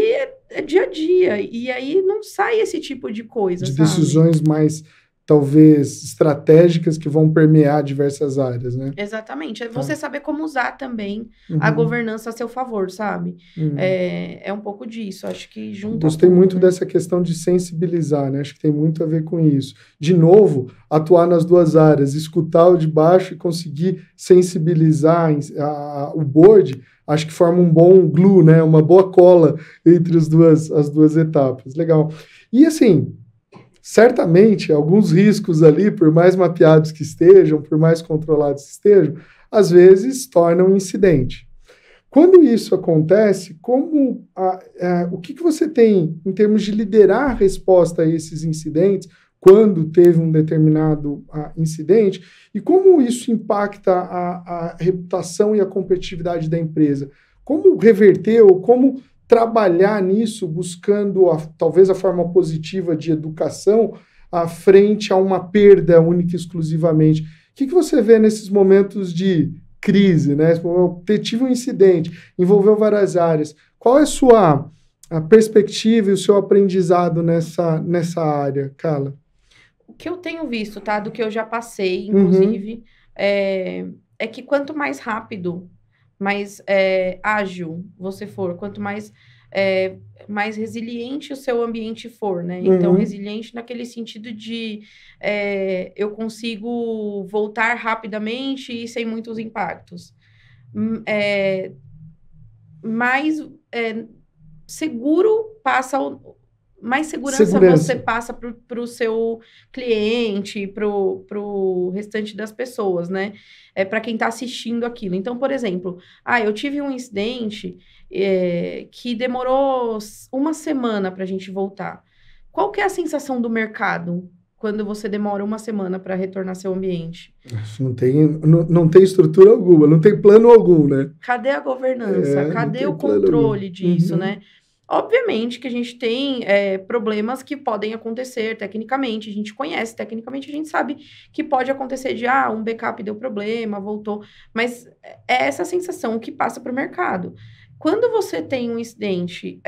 é dia a dia, e aí não sai esse tipo de coisa, sabe? Decisões mais, talvez, estratégicas que vão permear diversas áreas, né? Exatamente. É você saber como usar também a governança a seu favor, sabe? É um pouco disso, acho que junto. Gostei muito dessa questão de sensibilizar, né? Acho que tem muito a ver com isso. De novo, atuar nas duas áreas, escutar o de baixo e conseguir sensibilizar o board. Acho que forma um bom glue, né? Uma boa cola entre as duas etapas. Legal. E assim, certamente, alguns riscos ali, por mais mapeados que estejam, por mais controlados que estejam, às vezes tornam incidente. Quando isso acontece, o que você tem em termos de liderar a resposta a esses incidentes, quando teve um determinado incidente, e como isso impacta a reputação e a competitividade da empresa? Como reverter ou como trabalhar nisso, buscando talvez a forma positiva de educação frente a uma perda única e exclusivamente? O que você vê nesses momentos de crise, né? Tive um incidente, envolveu várias áreas. Qual é a sua perspectiva e o seu aprendizado nessa área, Carla? O que eu tenho visto, tá? Do que eu já passei, inclusive, é que quanto mais rápido, mais ágil você for, quanto mais resiliente o seu ambiente for, né? Então, resiliente naquele sentido de eu consigo voltar rapidamente e sem muitos impactos. Mais seguro passa mais segurança você passa para o seu cliente, para o restante das pessoas, né? Para quem está assistindo aquilo. Então, por exemplo, eu tive um incidente que demorou uma semana para a gente voltar. Qual que é a sensação do mercado quando você demora uma semana para retornar ao seu ambiente? Não tem estrutura alguma, não tem plano algum, né? Cadê a governança? Cadê o controle disso, né? Obviamente que a gente tem problemas que podem acontecer tecnicamente, a gente conhece tecnicamente, a gente sabe que pode acontecer de, um backup deu problema, voltou, mas é essa sensação que passa para o mercado. Quando você tem um incidente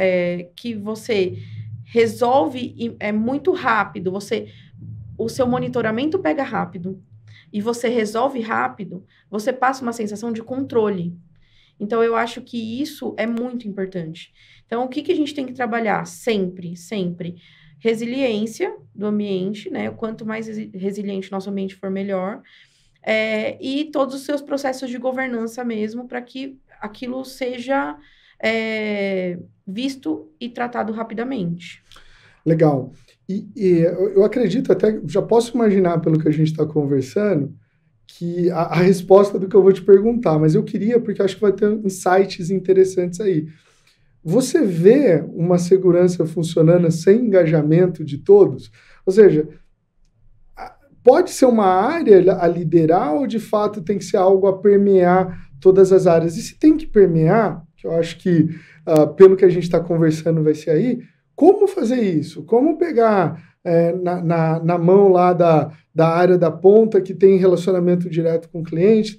que você resolve muito rápido, o seu monitoramento pega rápido e você resolve rápido, você passa uma sensação de controle. Então, eu acho que isso é muito importante. Então, o que a gente tem que trabalhar? Sempre, sempre. Resiliência do ambiente, né? Quanto mais resiliente nosso ambiente for, melhor. E todos os seus processos de governança mesmo, para que aquilo seja visto e tratado rapidamente. Legal. E eu acredito até, já posso imaginar pelo que a gente está conversando, que a resposta do que eu vou te perguntar, mas eu queria, porque acho que vai ter insights interessantes aí. Você vê uma segurança funcionando sem engajamento de todos? Ou seja, pode ser uma área a liderar ou de fato tem que ser algo a permear todas as áreas? E se tem que permear, que eu acho que pelo que a gente está conversando vai ser aí, como fazer isso? Como pegar na mão lá da área da ponta que tem relacionamento direto com o cliente,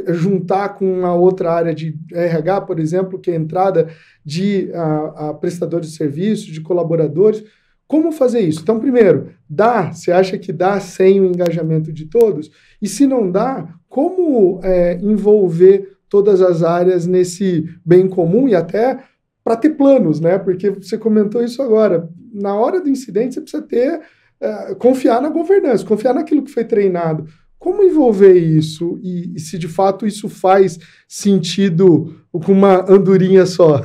juntar com uma outra área de RH, por exemplo, que é a entrada de prestadores de serviços, de colaboradores. Como fazer isso? Então, primeiro, você acha que dá sem o engajamento de todos? E se não dá, como envolver todas as áreas nesse bem comum e até para ter planos, né? Porque você comentou isso agora. Na hora do incidente, você precisa confiar na governança, confiar naquilo que foi treinado. Como envolver isso? E se de fato isso faz sentido com uma andorinha só?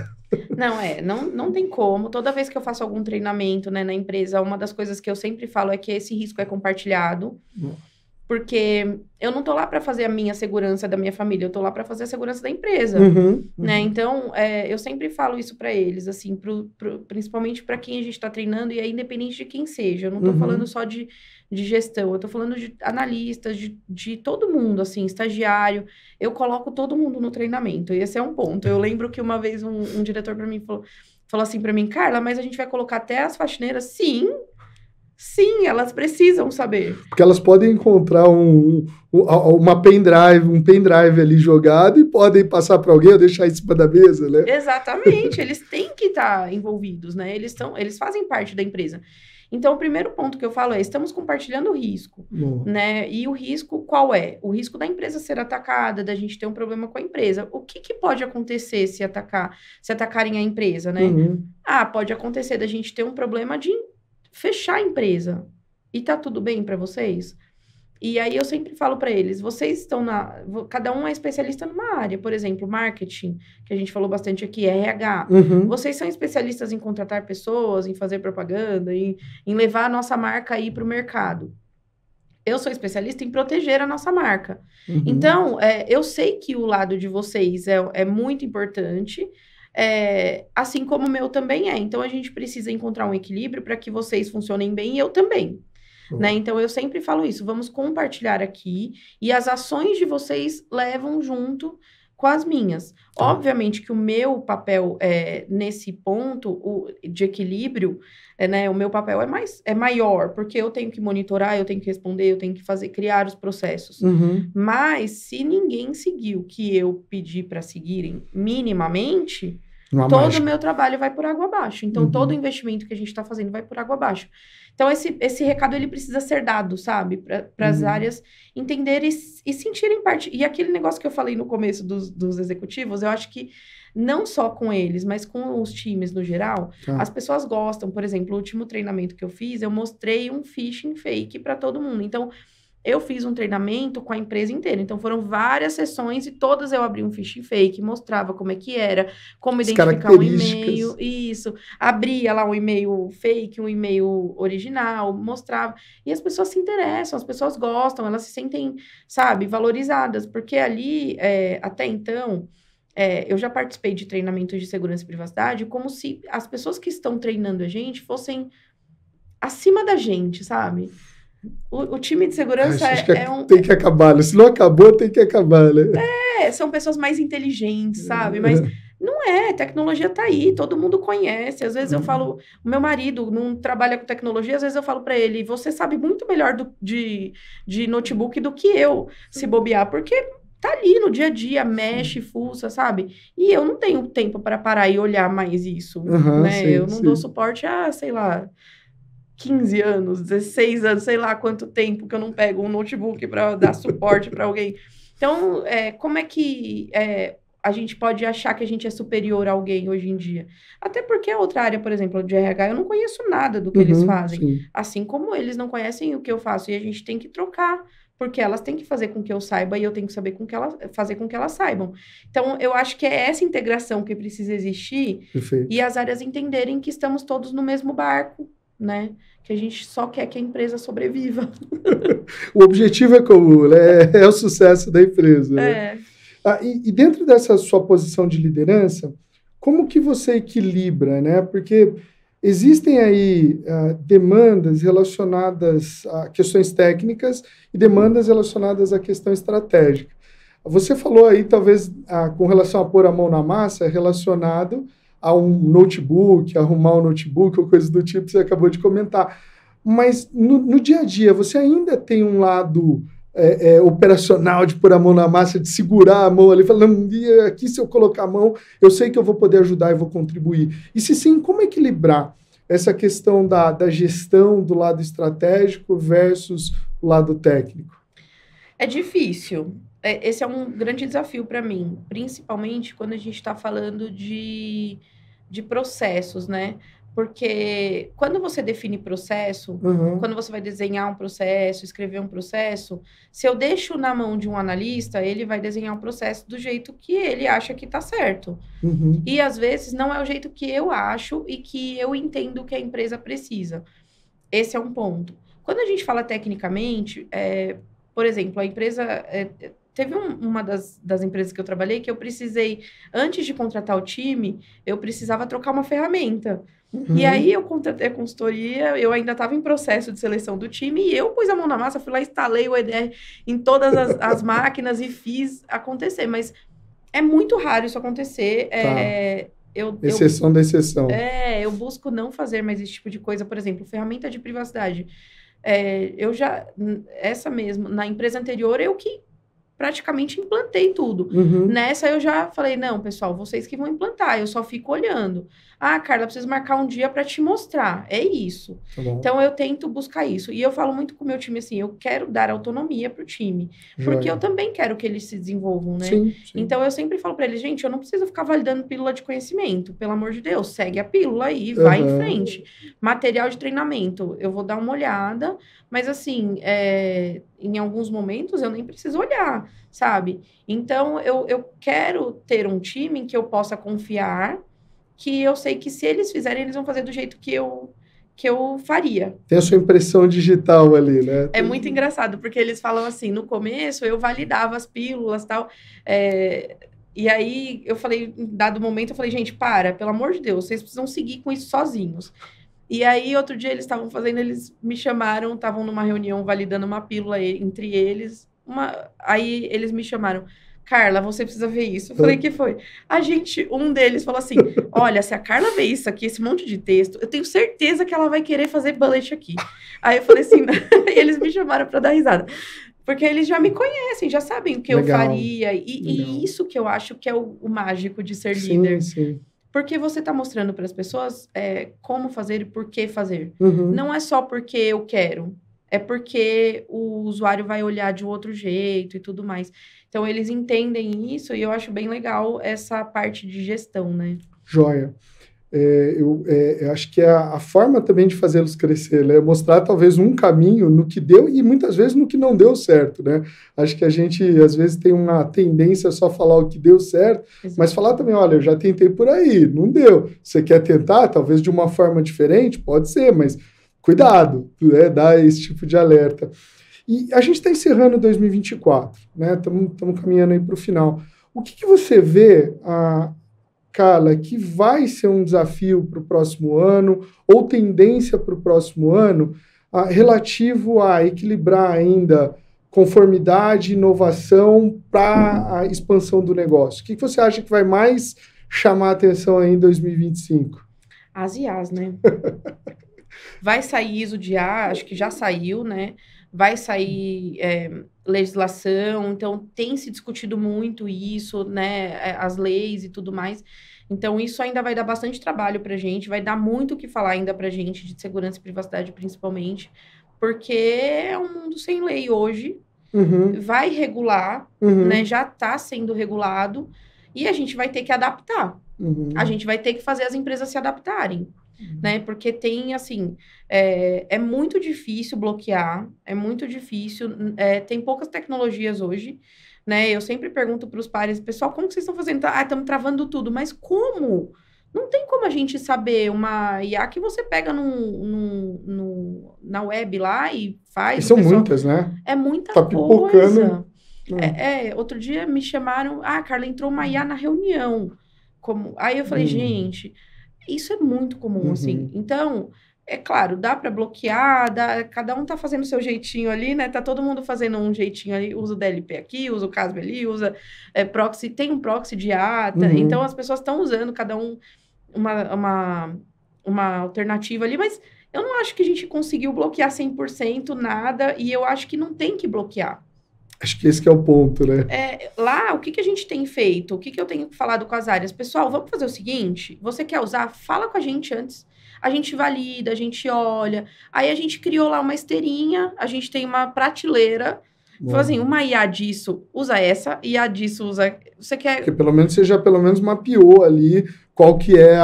Não tem como. Toda vez que eu faço algum treinamento, né, na empresa, uma das coisas que eu sempre falo é que esse risco é compartilhado. Porque eu não tô lá para fazer a minha segurança da minha família, eu tô lá para fazer a segurança da empresa, né? Então, eu sempre falo isso para eles, assim, principalmente para quem a gente está treinando, e é independente de quem seja. Eu não tô falando só de gestão, eu tô falando de analistas, de todo mundo, assim, estagiário. Eu coloco todo mundo no treinamento, e esse é um ponto. Eu lembro que uma vez um diretor para mim falou assim para mim, Carla, mas a gente vai colocar até as faxineiras? Sim, elas precisam saber. Porque elas podem encontrar um pendrive ali jogado e podem passar para alguém ou deixar em cima da mesa, né? Exatamente, eles têm que estar envolvidos, né? Eles fazem parte da empresa. Então, o primeiro ponto que eu falo isso compartilhando o risco, né? E o risco qual é? O risco da empresa ser atacada, da gente ter um problema com a empresa. O que pode acontecer se atacarem a empresa, né? Pode acontecer da gente ter um problema de fechar a empresa. E tá tudo bem para vocês? E aí eu sempre falo para eles, vocês estão cada um é especialista numa área, por exemplo, marketing, que a gente falou bastante aqui, RH. Vocês são especialistas em contratar pessoas, em fazer propaganda, em levar a nossa marca aí para o mercado. Eu sou especialista em proteger a nossa marca. Então, eu sei que o lado de vocês é muito importante, assim como o meu também é. Então, a gente precisa encontrar um equilíbrio para que vocês funcionem bem e eu também. Né? Então, eu sempre falo isso. Vamos compartilhar aqui e as ações de vocês levam junto com as minhas. Obviamente que o meu papel nesse ponto de equilíbrio, né, o meu papel é maior, porque eu tenho que monitorar, eu tenho que responder, eu tenho que criar os processos. Mas se ninguém seguir o que eu pedi para seguirem minimamente, todo o meu trabalho vai por água abaixo. Então, todo o investimento que a gente está fazendo vai por água abaixo. Então, esse recado, ele precisa ser dado, sabe? Para as áreas entenderem e sentirem parte. E aquele negócio que eu falei no começo dos executivos, eu acho que não só com eles, mas com os times no geral, as pessoas gostam. Por exemplo, o último treinamento que eu fiz, eu mostrei um phishing fake para todo mundo. Então, eu fiz um treinamento com a empresa inteira. Então, foram várias sessões e todas eu abri um phishing fake, mostrava como é que era, como identificar um e-mail, isso. Abria lá um e-mail fake, um e-mail original, mostrava. E as pessoas se interessam, as pessoas gostam, elas se sentem, sabe, valorizadas. Porque ali, até então, eu já participei de treinamentos de segurança e privacidade como se as pessoas que estão treinando a gente fossem acima da gente, sabe? O time de segurança tem que acabar, né? Se não acabou, tem que acabar, né? São pessoas mais inteligentes, sabe? Mas não tecnologia tá aí, todo mundo conhece. Às vezes eu falo, o meu marido não trabalha com tecnologia, às vezes eu falo para ele, você sabe muito melhor de notebook do que eu, se bobear, porque tá ali no dia a dia, mexe, fuça, sabe? E eu não tenho tempo para parar e olhar mais isso, né? Sim, eu não dou suporte a, sei lá, 15 anos, 16 anos, sei lá quanto tempo que eu não pego um notebook para dar suporte para alguém. Então, como é que a gente pode achar que a gente é superior a alguém hoje em dia? Até porque a outra área, por exemplo, de RH, eu não conheço nada do que eles fazem. Sim. Assim como eles não conhecem o que eu faço. E a gente tem que trocar, porque elas têm que fazer com que eu saiba e eu tenho que saber fazer com que elas saibam. Então, eu acho que é essa integração que precisa existir. Perfeito. E as áreas entenderem que estamos todos no mesmo barco, né? Que a gente só quer que a empresa sobreviva. O objetivo é comum, né? É o sucesso da empresa. Né? E dentro dessa sua posição de liderança, como que você equilibra, né? Porque existem aí demandas relacionadas a questões técnicas e demandas relacionadas à questão estratégica. Você falou aí, talvez, com relação a pôr a mão na massa, relacionado a um notebook, arrumar um notebook ou coisa do tipo, você acabou de comentar. Mas no dia a dia, você ainda tem um lado operacional de pôr a mão na massa, de segurar a mão ali, falando, aqui se eu colocar a mão, eu sei que eu vou poder ajudar e vou contribuir. E se sim, como equilibrar essa questão da gestão do lado estratégico versus o lado técnico? É difícil. Esse é um grande desafio para mim, principalmente quando a gente está falando de processos, né? Porque quando você define processo, quando você vai desenhar um processo, escrever um processo, se eu deixo na mão de um analista, ele vai desenhar um processo do jeito que ele acha que está certo. E, às vezes, não é o jeito que eu acho e que eu entendo que a empresa precisa. Esse é um ponto. Quando a gente fala tecnicamente, por exemplo, a empresa... Teve uma das empresas que eu trabalhei que eu precisei, antes de contratar o time, eu precisava trocar uma ferramenta. E aí eu contratei a consultoria, eu ainda estava em processo de seleção do time e eu pus a mão na massa, fui lá, instalei o EDR em todas as máquinas e fiz acontecer. Mas é muito raro isso acontecer. Exceção da exceção. Eu busco não fazer mais esse tipo de coisa. Por exemplo, ferramenta de privacidade. Essa mesmo, na empresa anterior, eu que praticamente implantei tudo. Nessa eu já falei, não, pessoal, vocês que vão implantar, eu só fico olhando. Ah, Carla, preciso marcar um dia para te mostrar. É isso. Tá, então, eu tento buscar isso. E eu falo muito com o meu time assim, eu quero dar autonomia pro time. Porque eu também quero que eles se desenvolvam, né? Sim. Então, eu sempre falo para eles, gente, eu não preciso ficar validando pílula de conhecimento. Pelo amor de Deus, segue a pílula aí, vai em frente. Material de treinamento, eu vou dar uma olhada. Mas, assim, em alguns momentos, eu nem preciso olhar, sabe? Então, eu quero ter um time em que eu possa confiar, que eu sei que se eles fizerem, eles vão fazer do jeito que eu faria. Tem a sua impressão digital ali, né? É muito engraçado, porque eles falam assim, no começo eu validava as pílulas e tal, e aí eu falei, em dado momento, eu falei, gente, pelo amor de Deus, vocês precisam seguir com isso sozinhos. E aí, outro dia eles estavam fazendo, eles me chamaram, estavam numa reunião validando uma pílula entre eles, aí eles me chamaram, Carla, você precisa ver isso. Eu falei, que foi? Um deles falou assim, olha, se a Carla vê isso aqui, esse monte de texto, eu tenho certeza que ela vai querer fazer bullet aqui. Aí eu falei assim, e eles me chamaram para dar risada. Porque eles já me conhecem, já sabem o que eu faria. E isso que eu acho que é o mágico de ser líder. Sim. Porque você está mostrando para as pessoas como fazer e por que fazer. Uhum. Não é só porque eu quero, é porque o usuário vai olhar de outro jeito e tudo mais. Então, eles entendem isso e eu acho bem legal essa parte de gestão, né? Joia. Eu acho que é a forma também de fazê-los crescer, né? Mostrar talvez um caminho no que deu e muitas vezes no que não deu certo, né? Acho que a gente às vezes tem uma tendência a só falar o que deu certo, Exato. mas falar também, olha, eu já tentei por aí, não deu. Você quer tentar, talvez de uma forma diferente? Pode ser, mas cuidado, né? Dar esse tipo de alerta. E a gente está encerrando 2024, né? Estamos caminhando aí para o final. O que você vê, Carla, que vai ser um desafio para o próximo ano, ou tendência para o próximo ano, relativo a equilibrar ainda conformidade e inovação para a expansão do negócio? O que você acha que vai mais chamar a atenção aí em 2025? As IAs, né? Vai sair ISO de IA, acho que já saiu, né? Vai sair legislação, então tem se discutido muito isso, né? As leis e tudo mais. Então, isso ainda vai dar bastante trabalho para a gente, vai dar muito o que falar ainda para a gente, de segurança e privacidade principalmente, porque é um mundo sem lei hoje, vai regular, né? Já está sendo regulado, e a gente vai ter que adaptar. A gente vai ter que fazer as empresas se adaptarem. Né? Porque tem, assim, é muito difícil bloquear, é muito difícil, tem poucas tecnologias hoje, né? Eu sempre pergunto para os pares, pessoal, como que vocês estão fazendo? Estamos travando tudo, mas como? Não tem como a gente saber uma IA que você pega na web lá e faz. E são muitas, né? É muita tá coisa. Outro dia me chamaram, Carla, entrou uma IA na reunião. Aí eu falei, gente... Isso é muito comum, assim. Então, é claro, dá para bloquear, cada um tá fazendo o seu jeitinho ali, né? Tá todo mundo fazendo um jeitinho ali, usa o DLP aqui, usa o CASB ali, usa proxy, tem um proxy de ata. Então, as pessoas estão usando cada um uma alternativa ali, mas eu não acho que a gente conseguiu bloquear 100% nada, e eu acho que não tem que bloquear. Acho que esse que é o ponto, né? Lá, o que a gente tem feito? O que eu tenho falado com as áreas? Pessoal, vamos fazer o seguinte, você quer usar? Fala com a gente antes. A gente valida, a gente olha. Aí a gente criou lá uma esteirinha, a gente tem uma prateleira. Falou assim, uma IA disso, usa essa, IA disso, usa... Você quer... Porque pelo menos você já mapeou ali qual que é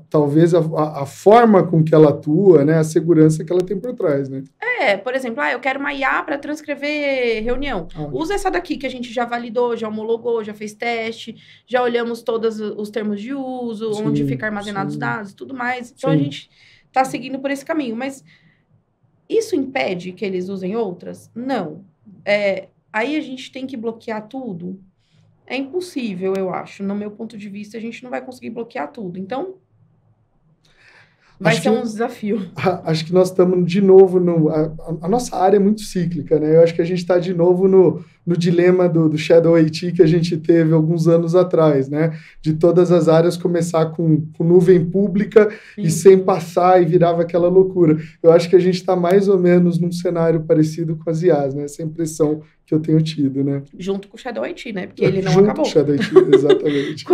talvez a forma com que ela atua, né? A segurança que ela tem por trás, né? Por exemplo, eu quero uma IA para transcrever reunião. Usa essa daqui que a gente já validou, já homologou, já fez teste, já olhamos todos os termos de uso, onde fica armazenados os dados e tudo mais. Então, a gente está seguindo por esse caminho. Mas isso impede que eles usem outras? Não. Aí a gente tem que bloquear tudo? É impossível, eu acho. No meu ponto de vista, a gente não vai conseguir bloquear tudo. Então, vai ser um desafio. Acho que nós estamos de novo a nossa área é muito cíclica, né? Eu acho que a gente está de novo no dilema do Shadow IT que a gente teve alguns anos atrás, né? De todas as áreas começar com nuvem pública e sem passar e virava aquela loucura. Eu acho que a gente está mais ou menos num cenário parecido com as IAs, né? Essa impressão que eu tenho tido, né? Junto com o Shadow IT, né? Porque ele não Junto acabou. Com o Shadow IT, exatamente.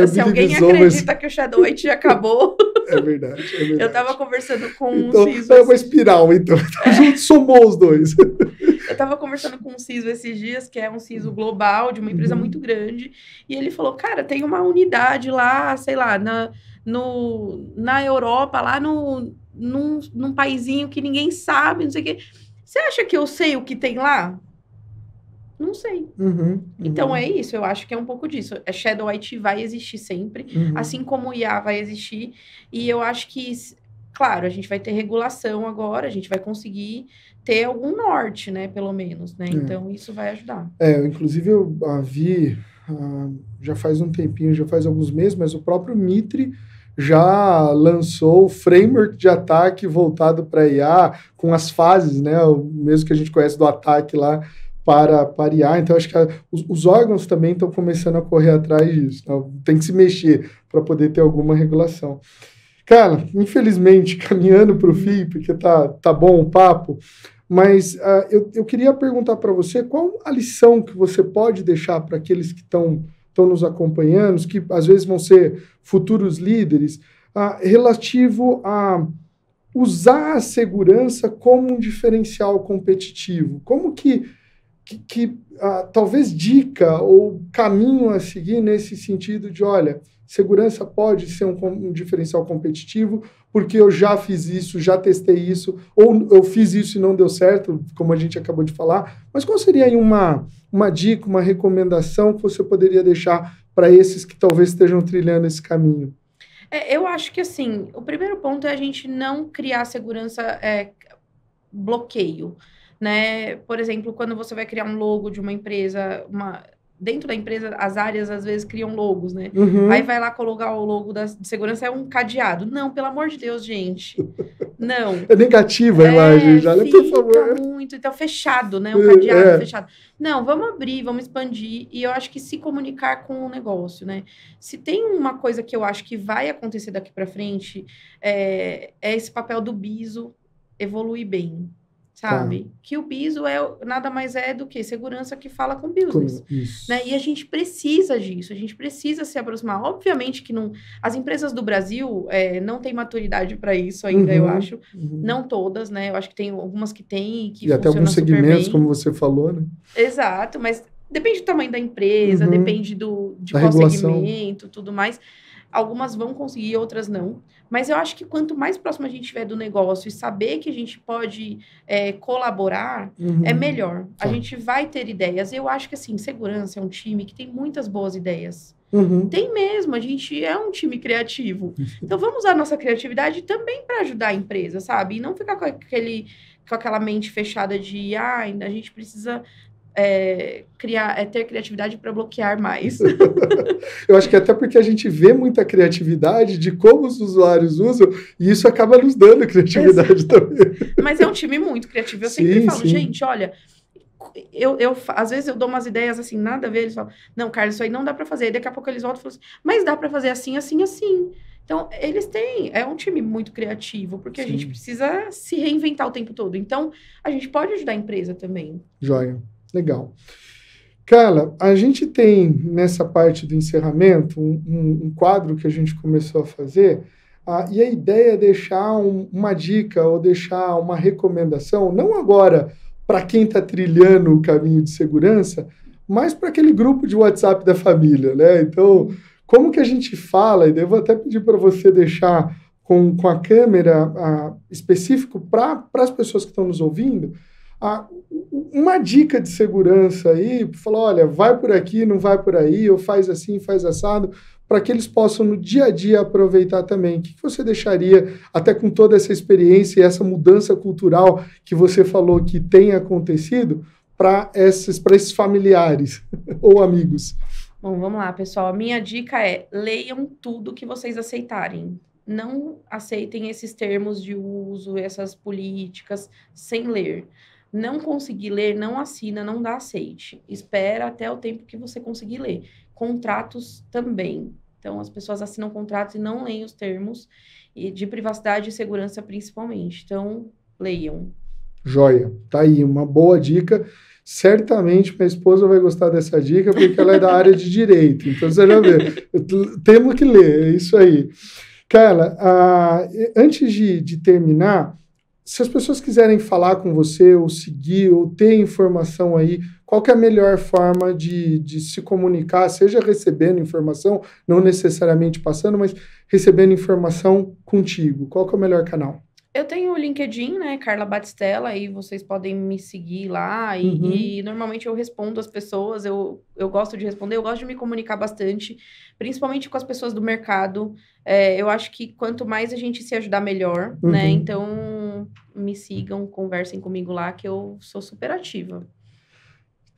Se alguém acredita que o Shadow IT acabou... É verdade. Eu estava conversando com então, um CISO... É uma espiral, então. Junto somou os dois. Eu estava conversando com um CISO esses dias, que é um CISO global, de uma empresa muito grande, e ele falou, cara, tem uma unidade lá, sei lá, na Europa, lá num paizinho que ninguém sabe, não sei o quê. Você acha que eu sei o que tem lá? Não sei. Então, é isso. Eu acho que é um pouco disso. A Shadow IT vai existir sempre, assim como o IA vai existir. E eu acho que, claro, a gente vai ter regulação agora, a gente vai conseguir ter algum norte, né? Pelo menos, né? Então, isso vai ajudar. Inclusive, eu vi, já faz um tempinho, já faz alguns meses, mas o próprio Mitre já lançou o framework de ataque voltado para IA, com as fases, né? O mesmo que a gente conhece do ataque lá, para IA. Então, acho que os órgãos também estão começando a correr atrás disso. Então, tem que se mexer para poder ter alguma regulação. Cara, infelizmente, caminhando para o fim, porque tá bom o papo, mas eu queria perguntar para você qual a lição que você pode deixar para aqueles que estão estão nos acompanhando, que às vezes vão ser futuros líderes, relativo a usar a segurança como um diferencial competitivo. Como que talvez dica ou caminho a seguir nesse sentido de, olha, segurança pode ser um diferencial competitivo porque eu já fiz isso, já testei isso, ou eu fiz isso e não deu certo, como a gente acabou de falar. Mas qual seria aí uma dica, uma recomendação que você poderia deixar para esses que talvez estejam trilhando esse caminho? Eu acho que, assim, o primeiro ponto é a gente não criar segurança bloqueio, né? Por exemplo, quando você vai criar um logo de uma empresa, dentro da empresa, as áreas às vezes criam logos, né? Uhum. Aí vai lá colocar o logo de segurança, é um cadeado. Não, pelo amor de Deus, gente. Não. É negativa a imagem já, né? Por favor. Muito. Então, fechado, né? Um cadeado fechado. Não, vamos abrir, vamos expandir. E eu acho que se comunicar com o negócio, né? Se tem uma coisa que eu acho que vai acontecer daqui para frente, é esse papel do BISO evoluir bem. Sabe? Que o BISO nada mais é do que segurança que fala com business. Né? E a gente precisa disso, a gente precisa se aproximar. Obviamente que as empresas do Brasil não têm maturidade para isso ainda, eu acho. Não todas, né? Eu acho que tem algumas que têm que e até alguns segmentos, como você falou, né? Exato, mas depende do tamanho da empresa, depende de qual segmento, tudo mais. Algumas vão conseguir, outras não. Mas eu acho que quanto mais próximo a gente estiver do negócio e saber que a gente pode colaborar, é melhor. A gente vai ter ideias. Eu acho que, assim, segurança é um time que tem muitas boas ideias. Tem mesmo. A gente é um time criativo. Então, vamos usar a nossa criatividade também para ajudar a empresa, sabe? E não ficar com aquela mente fechada de, a gente precisa... ter criatividade para bloquear mais. Eu acho que até porque a gente vê muita criatividade de como os usuários usam e isso acaba nos dando criatividade também. Mas é um time muito criativo. Eu sempre falo, gente, olha, às vezes eu dou umas ideias assim, nada a ver, eles falam, não, Carlos, isso aí não dá para fazer. E daqui a pouco eles voltam e falam assim, mas dá para fazer assim, assim, assim. Então, é um time muito criativo, porque a gente precisa se reinventar o tempo todo. Então, a gente pode ajudar a empresa também. Joia. Legal. Carla, a gente tem nessa parte do encerramento um quadro que a gente começou a fazer, e a ideia é deixar uma dica ou deixar uma recomendação, não agora para quem está trilhando o caminho de segurança, mas para aquele grupo de WhatsApp da família, né? Então, como que a gente fala, e eu vou até pedir para você deixar com a câmera específico para as pessoas que estão nos ouvindo, uma dica de segurança aí, falar, olha, vai por aqui, não vai por aí, ou faz assim, faz assado, para que eles possam no dia a dia aproveitar também. O que você deixaria, até com toda essa experiência e essa mudança cultural que você falou que tem acontecido, para esses familiares ou amigos? Bom, vamos lá, pessoal. A minha dica é, leiam tudo que vocês aceitarem. Não aceitem esses termos de uso, essas políticas, sem ler. Não conseguir ler, não assina, não dá aceite. Espera até o tempo que você conseguir ler. Contratos também. Então, as pessoas assinam contratos e não leem os termos, e de privacidade e segurança principalmente. Então, leiam. Joia. Tá aí, uma boa dica. Certamente minha esposa vai gostar dessa dica, porque ela é da área de direito. Então, você já vê. Temos que ler, é isso aí. Carla, antes de terminar... Se as pessoas quiserem falar com você, ou seguir, ou ter informação aí, qual que é a melhor forma de se comunicar, seja recebendo informação, não necessariamente passando, mas recebendo informação contigo? Qual que é o melhor canal? Eu tenho o LinkedIn, né, Carla Batistella, aí vocês podem me seguir lá, e normalmente eu respondo as pessoas, eu gosto de responder, eu gosto de me comunicar bastante, principalmente com as pessoas do mercado. Eu acho que quanto mais a gente se ajudar, melhor, né? Então, me sigam, conversem comigo lá, que eu sou super ativa.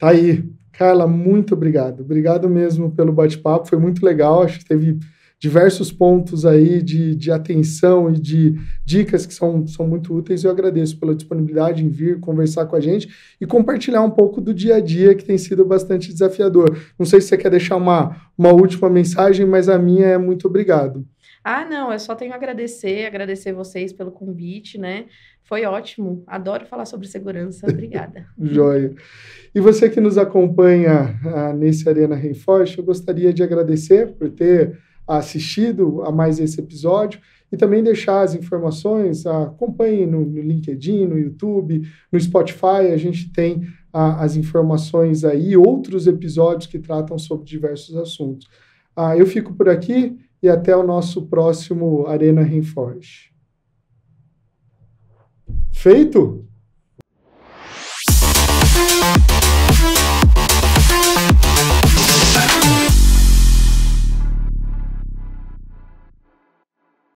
Tá aí. Carla, muito obrigado. Obrigado mesmo pelo bate-papo, foi muito legal, acho que teve diversos pontos aí de atenção e de dicas que são muito úteis. Eu agradeço pela disponibilidade em vir conversar com a gente e compartilhar um pouco do dia a dia, que tem sido bastante desafiador. Não sei se você quer deixar uma última mensagem, mas a minha é muito obrigado. Ah, não, eu só tenho a agradecer vocês pelo convite, né? Foi ótimo, adoro falar sobre segurança, obrigada. Joia. E você que nos acompanha nesse Arena Rainforest, eu gostaria de agradecer por ter assistido a mais esse episódio e também deixar as informações, acompanhe no LinkedIn, no YouTube, no Spotify, a gente tem as informações aí, outros episódios que tratam sobre diversos assuntos. Eu fico por aqui e até o nosso próximo Arena Rainforest. Feito?